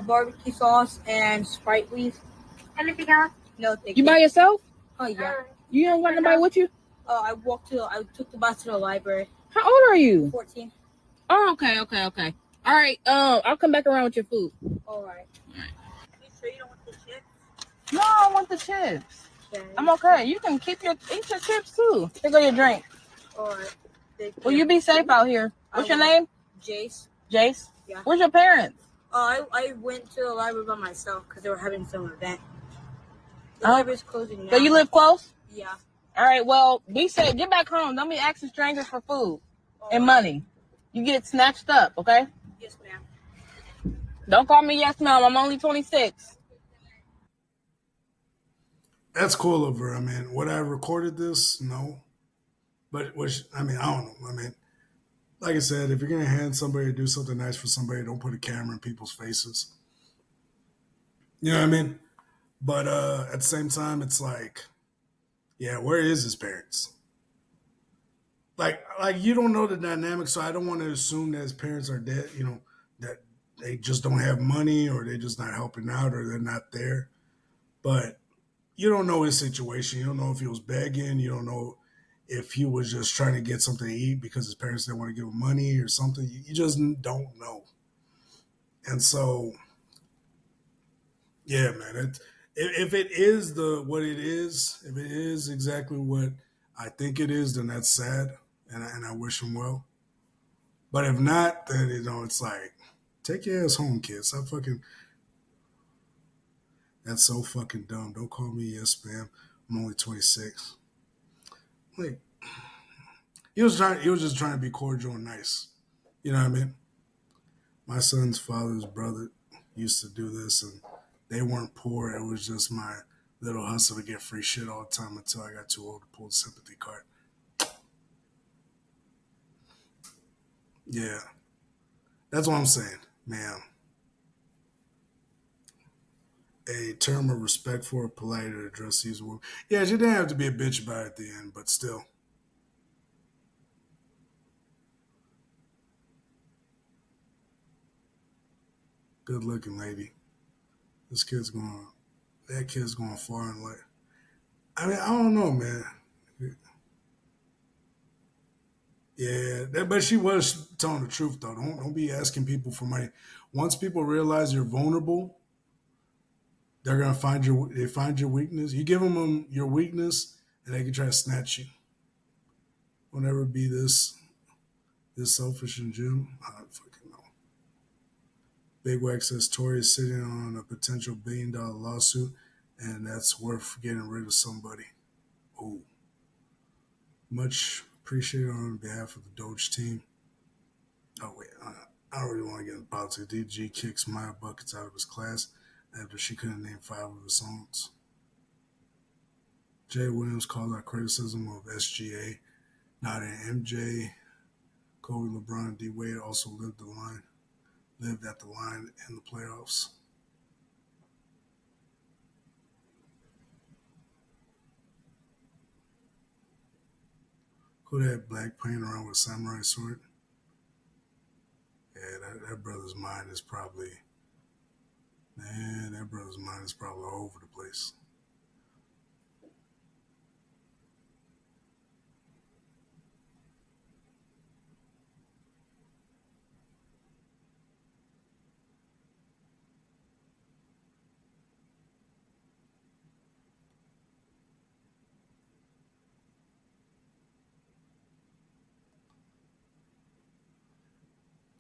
Barbecue sauce and Sprite, please. Anything else? No, thank You by yourself? Oh, yeah. You don't want nobody with you? I took the bus to the library. How old are you? 14. Oh, okay. All right, I'll come back around with your food. All right. You sure you don't want the chips? No, I want the chips. Okay. I'm okay. You can eat your chips too. Here go your drink. All right. Well, you be safe out here. What's your name? Jace. Jace? Yeah. Where's your parents? I went to the library by myself because they were having some event. The library's closing now. So you live close? Yeah. All right, well, be safe. Get back home. Don't be asking strangers for food and money. You get snatched up, okay? Yes, ma'am. Don't call me yes, ma'am. I'm only 26. That's cool of her. I mean, would I have recorded this? No. But, I don't know. I mean, like I said, if you're going to hand somebody to do something nice for somebody, don't put a camera in people's faces. You know what I mean? But at the same time, it's like, yeah, where is his parents? Like you don't know the dynamic, so I don't want to assume that his parents are dead. You know, that they just don't have money, or they're just not helping out, or they're not there. But you don't know his situation. You don't know if he was begging. You don't know if he was just trying to get something to eat because his parents didn't want to give him money or something. You just don't know. And so, yeah, man, if it is what it is, if it is exactly what I think it is, then that's sad, and I wish him well. But if not, then it's like, take your ass home, kid. Stop fucking. That's so fucking dumb. Don't call me yes, ma'am. I'm only 26. Like, he was just trying to be cordial and nice. You know what I mean? My son's father's brother used to do this, and they weren't poor. It was just my little hustle to get free shit all the time until I got too old to pull the sympathy card. Yeah. That's what I'm saying, ma'am. A term of respect for a polite to address these women. Yeah, she didn't have to be a bitch about it at the end, but still. Good looking lady. That kid's going far in life. I mean, I don't know, man. Yeah, but she was telling the truth though. Don't be asking people for money. Once people realize you're vulnerable, they're gonna find your weakness. You give them your weakness, and they can try to snatch you. Don't ever be this selfish in gym. I don't fucking know. Big Wack says Tory is sitting on a potential $1 billion lawsuit, and that's worth getting rid of somebody. Oh, much appreciated on behalf of the Doge team. Oh wait, I don't really want to get into politics. DG kicks Maya Buckets out of his class after she couldn't name 5 of his songs. Jay Williams called out criticism of SGA, not an MJ. Kobe, LeBron, D Wade also lived at the line in the playoffs. Kodak Black playing around with a samurai sword. Yeah, that brother's mind is probably all over the place.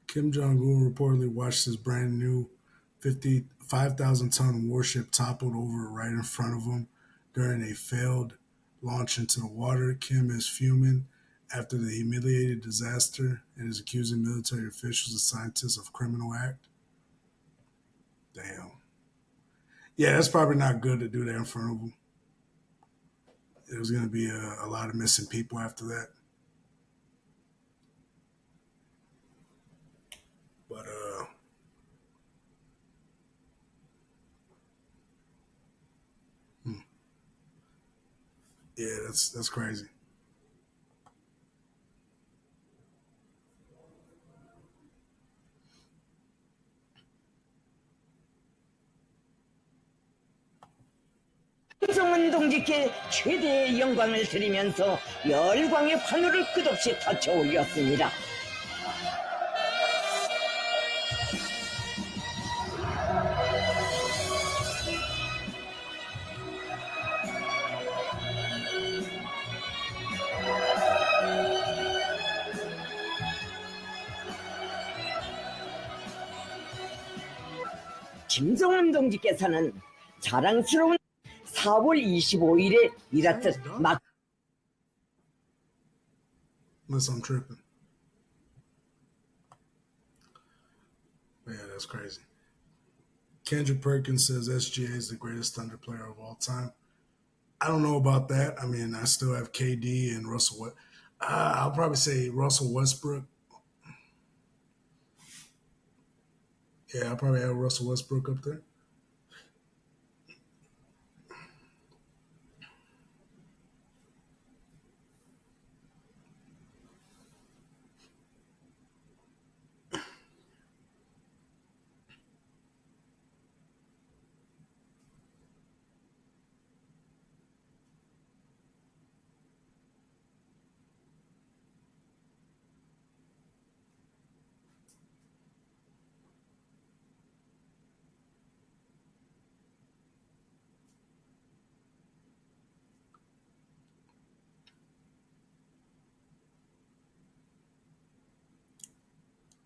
Kim Jong-un reportedly watched his brand new 5,000-ton warship toppled over right in front of him during a failed launch into the water. Kim is fuming after the humiliating disaster and is accusing military officials and scientists of criminal act. Damn. Yeah, that's probably not good to do that in front of them. There's going to be a lot of missing people after that. But yeah, that's crazy. 김정은 동지께 최대의 영광을 드리면서 열광의 환호를 끝없이 터쳐 올렸습니다. 김정은 동지께서는 자랑스러운 4월 25일에 이렇듯 막 Unless I'm tripping. Yeah, that's crazy. Kendrick Perkins says SGA is the greatest Thunder player of all time. I don't know about that. I mean, I still have KD and Russell. I'll probably say Russell Westbrook. Yeah, I'll probably have Russell Westbrook up there.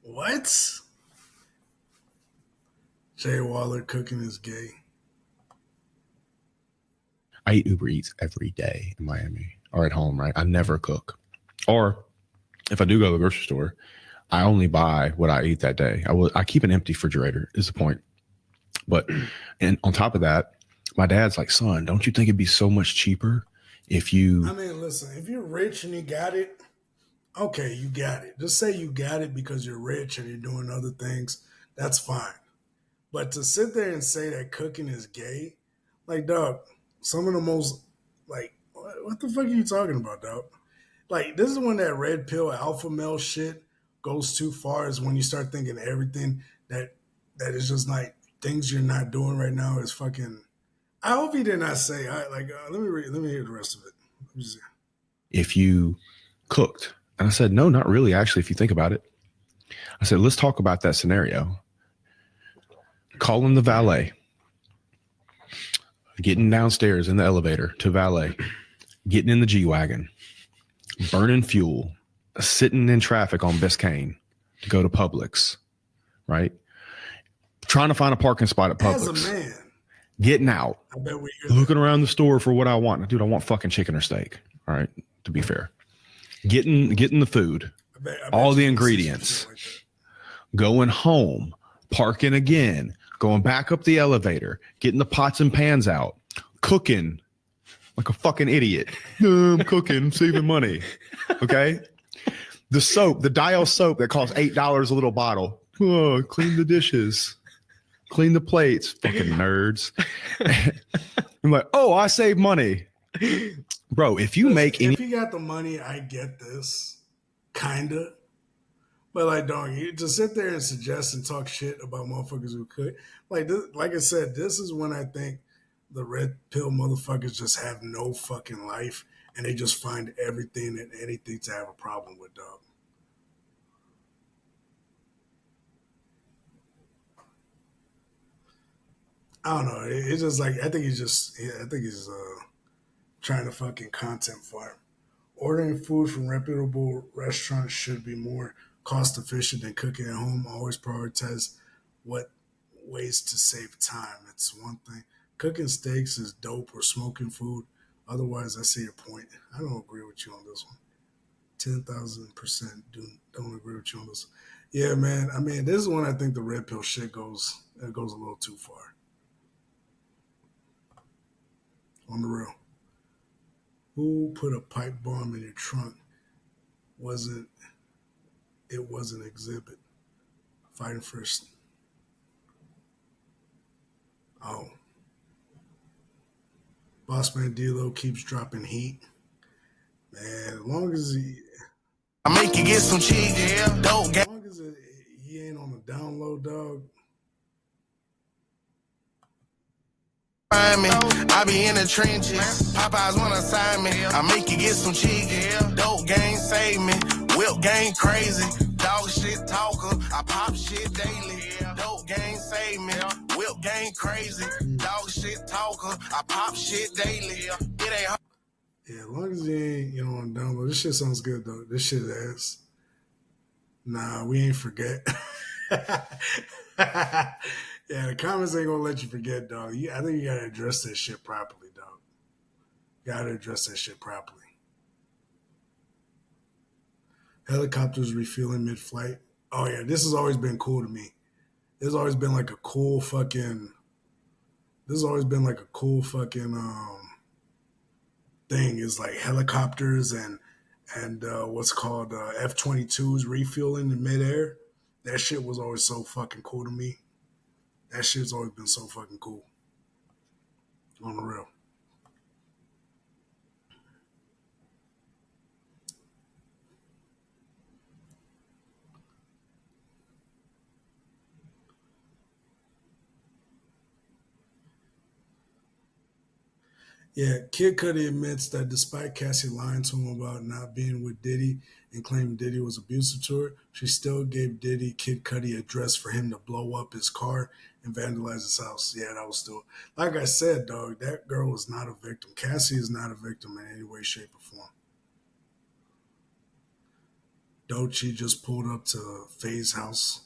What? Jay Waller cooking is gay. I eat Uber Eats every day in Miami or at home, right? I never cook. Or if I do go to the grocery store, I only buy what I eat that day. I keep an empty refrigerator is the point. But and on top of that, my dad's like, son, don't you think it'd be so much cheaper if you... I mean, listen, if you're rich and you got it, okay, you got it. Just say you got it because you're rich and you're doing other things. That's fine. But to sit there and say that cooking is gay, like, dog, some of the most, like, what the fuck are you talking about, dog? Like, this is when that red pill alpha male shit goes too far, is when you start thinking everything that is just like things you're not doing right now is fucking. I hope he did not say, let me hear the rest of it. Let me see. If you cooked. And I said, no, not really. Actually, if you think about it, I said, let's talk about that scenario. Calling the valet, getting downstairs in the elevator to valet, getting in the G-Wagon, burning fuel, sitting in traffic on Biscayne to go to Publix, right? Trying to find a parking spot at Publix. As a man. Getting out, looking around the store for what I want. Dude, I want fucking chicken or steak. All right, to be fair. Getting the food, all the ingredients, going home, parking again, going back up the elevator, getting the pots and pans out, cooking like a fucking idiot. I'm cooking, saving money. Okay? The soap, the Dial soap that costs $8 a little bottle. Oh, clean the dishes. Clean the plates. Fucking nerds. I'm like, oh, I save money. Bro, if you make any... If you got the money, I get this. Kinda. But like, dog, you just sit there and suggest and talk shit about motherfuckers who could. Like I said, this is when I think the red pill motherfuckers just have no fucking life and they just find everything and anything to have a problem with, dog. I don't know. It's just like, I think he's trying to fucking content farm. Ordering food from reputable restaurants should be more cost efficient than cooking at home. Always prioritize what ways to save time. It's one thing. Cooking steaks is dope or smoking food. Otherwise, I see your point. I don't agree with you on this one. 10,000% don't agree with you on this. Yeah, man. I mean, this is when I think the red pill shit goes a little too far. On the real. Who put a pipe bomb in your trunk? It was an exhibit. Fighting first. Oh. Bossman D-Lo keeps dropping heat. Man, as long as I make you get some cheese, yeah. Dope as long as he ain't on the down low, dog. Me. I be in the trenches. Popeyes wanna sign me. I make you get some cheese, yeah. Dope gang save me. Whip gang crazy. Dog shit talker. I pop shit daily. Dope gang save me. Whip gang crazy. Dog shit talker. I pop shit daily. It ain't hard. Yeah, as long as he ain't, on down low. This shit sounds good though. This shit ass. Nah, we ain't forget. Yeah, the comments ain't gonna let you forget, dog. I think you gotta address that shit properly, dog. Gotta address that shit properly. Helicopters refueling mid-flight. Oh yeah, this has always been cool to me. This has always been like a cool fucking. This has always been like a cool fucking thing. Is like helicopters and what's called F-22s refueling in midair. That shit was always so fucking cool to me. That shit's always been so fucking cool. On the real. Yeah, Kid Cudi admits that despite Cassie lying to him about not being with Diddy and claiming Diddy was abusive to her, she still gave Kid Cudi a dress for him to blow up his car and vandalize his house. Yeah, that was still, like I said, dog, that girl was not a victim. Cassie is not a victim in any way, shape, or form. Doechii just pulled up to Faye's house.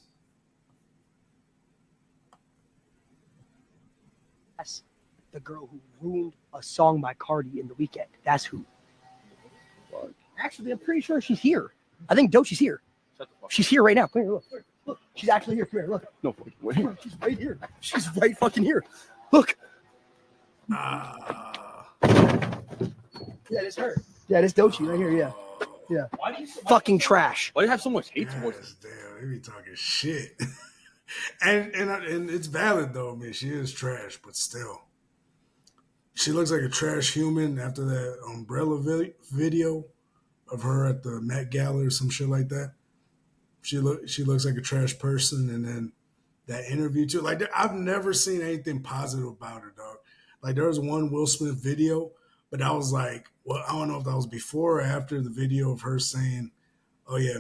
That's the girl who ruined a song by Cardi in The Weeknd. That's who. Actually, I'm pretty sure she's here. I think Doechii's here. She's here right now. Come here, look. Look, she's actually here. Come here, look. No fucking way. She's right here. She's right fucking here. Look. Yeah, it's her. Yeah, it's Doechii right here. Yeah. Yeah. Why do you fucking trash? Why do you have so much hate towards us? Damn, they be talking shit. and it's valid though. I mean, she is trash, but still. She looks like a trash human after that Umbrella video of her at the Met Gala or some shit like that. She looks like a trash person, and then that interview too. Like I've never seen anything positive about her, dog. Like there was one Will Smith video, but I was like, well, I don't know if that was before or after the video of her saying, "Oh yeah,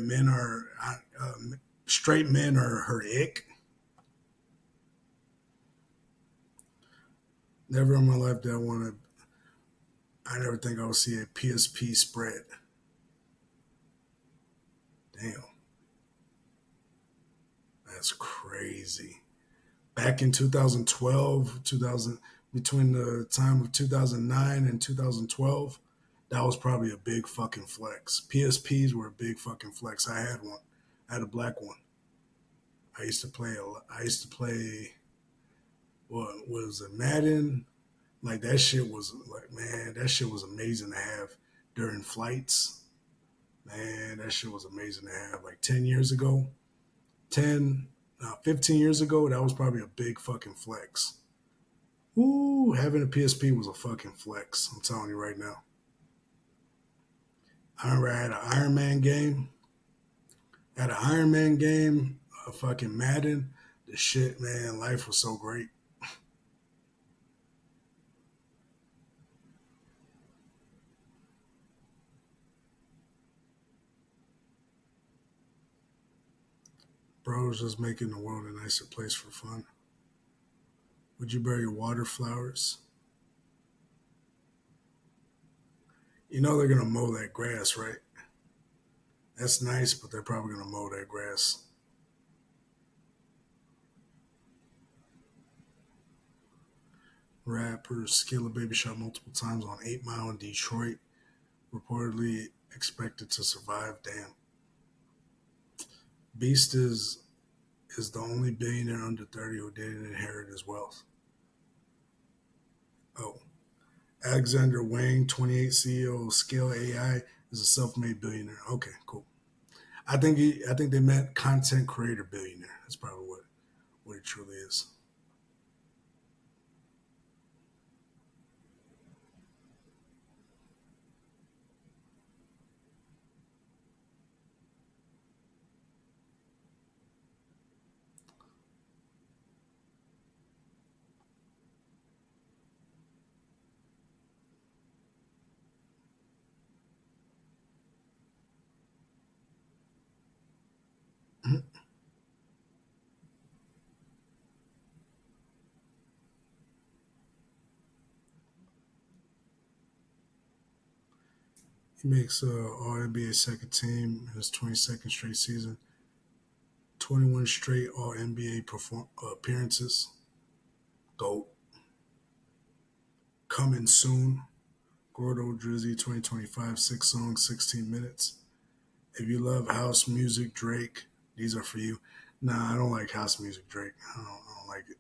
straight men are her ick." Never in my life did I want to. I never think I would see a PSP spread. Damn. That's crazy. Back in 2012, between the time of 2009 and 2012, that was probably a big fucking flex. PSPs were a big fucking flex. I had one. I had a black one. I used to play, what was it, Madden? Like that shit was like, man, that shit was amazing to have during flights. Man, that shit was amazing to have. Like 15 years ago, that was probably a big fucking flex. Ooh, having a PSP was a fucking flex. I'm telling you right now. I remember I had an Iron Man game. A fucking Madden. The shit, man, life was so great. Bros just making the world a nicer place for fun. Would you bury your water flowers? You know they're going to mow that grass, right? That's nice, but they're probably gonna mow that grass. Rapper Skilla Baby shot multiple times on 8 Mile in Detroit. Reportedly expected to survive. Damn. Beast is the only billionaire under 30 who didn't inherit his wealth. Oh. Alexander Wang, 28, CEO of Scale AI, is a self-made billionaire. Okay, cool. I think they meant content creator billionaire. That's probably what it truly is. He makes All NBA second team in his 22nd straight season, 21 straight All NBA appearances. GOAT. Coming soon. Gordo Drizzy 2025, 6 songs, 16 minutes. If you love house music, Drake, these are for you. Nah, I don't like house music, Drake. I don't like it.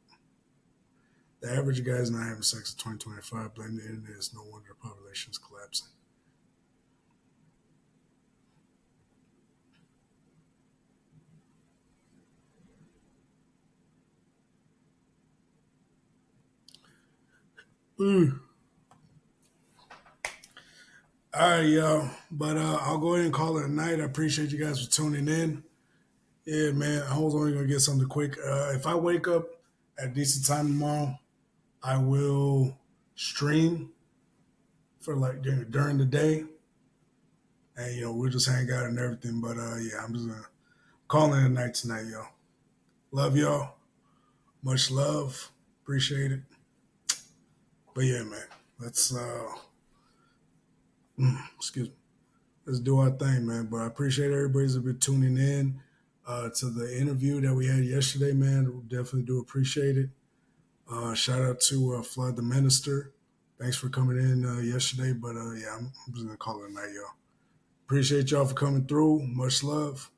The average guy is not having sex in 2025. Blame the internet. It's no wonder the population is collapsing. All right, y'all. But I'll go ahead and call it a night. I appreciate you guys for tuning in. Yeah, man. I was only going to get something quick. If I wake up at a decent time tomorrow, I will stream for like during the day. And, we'll just hang out and everything. But, yeah, I'm just going to call it a night tonight, y'all. Love y'all. Much love. Appreciate it. But, yeah, man. Let's, excuse me. Let's do our thing, man. But I appreciate everybody's been tuning in to the interview that we had yesterday, man. Definitely do appreciate it. Shout out to Flood the Minister. Thanks for coming in yesterday. But yeah, I'm just gonna call it a night, y'all. Appreciate y'all for coming through. Much love.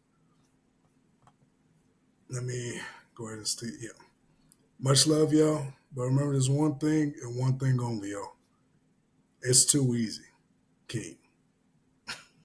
Let me go ahead and stay. Yeah. Much love, y'all. But remember, there's one thing and one thing only, y'all. It's too easy. King.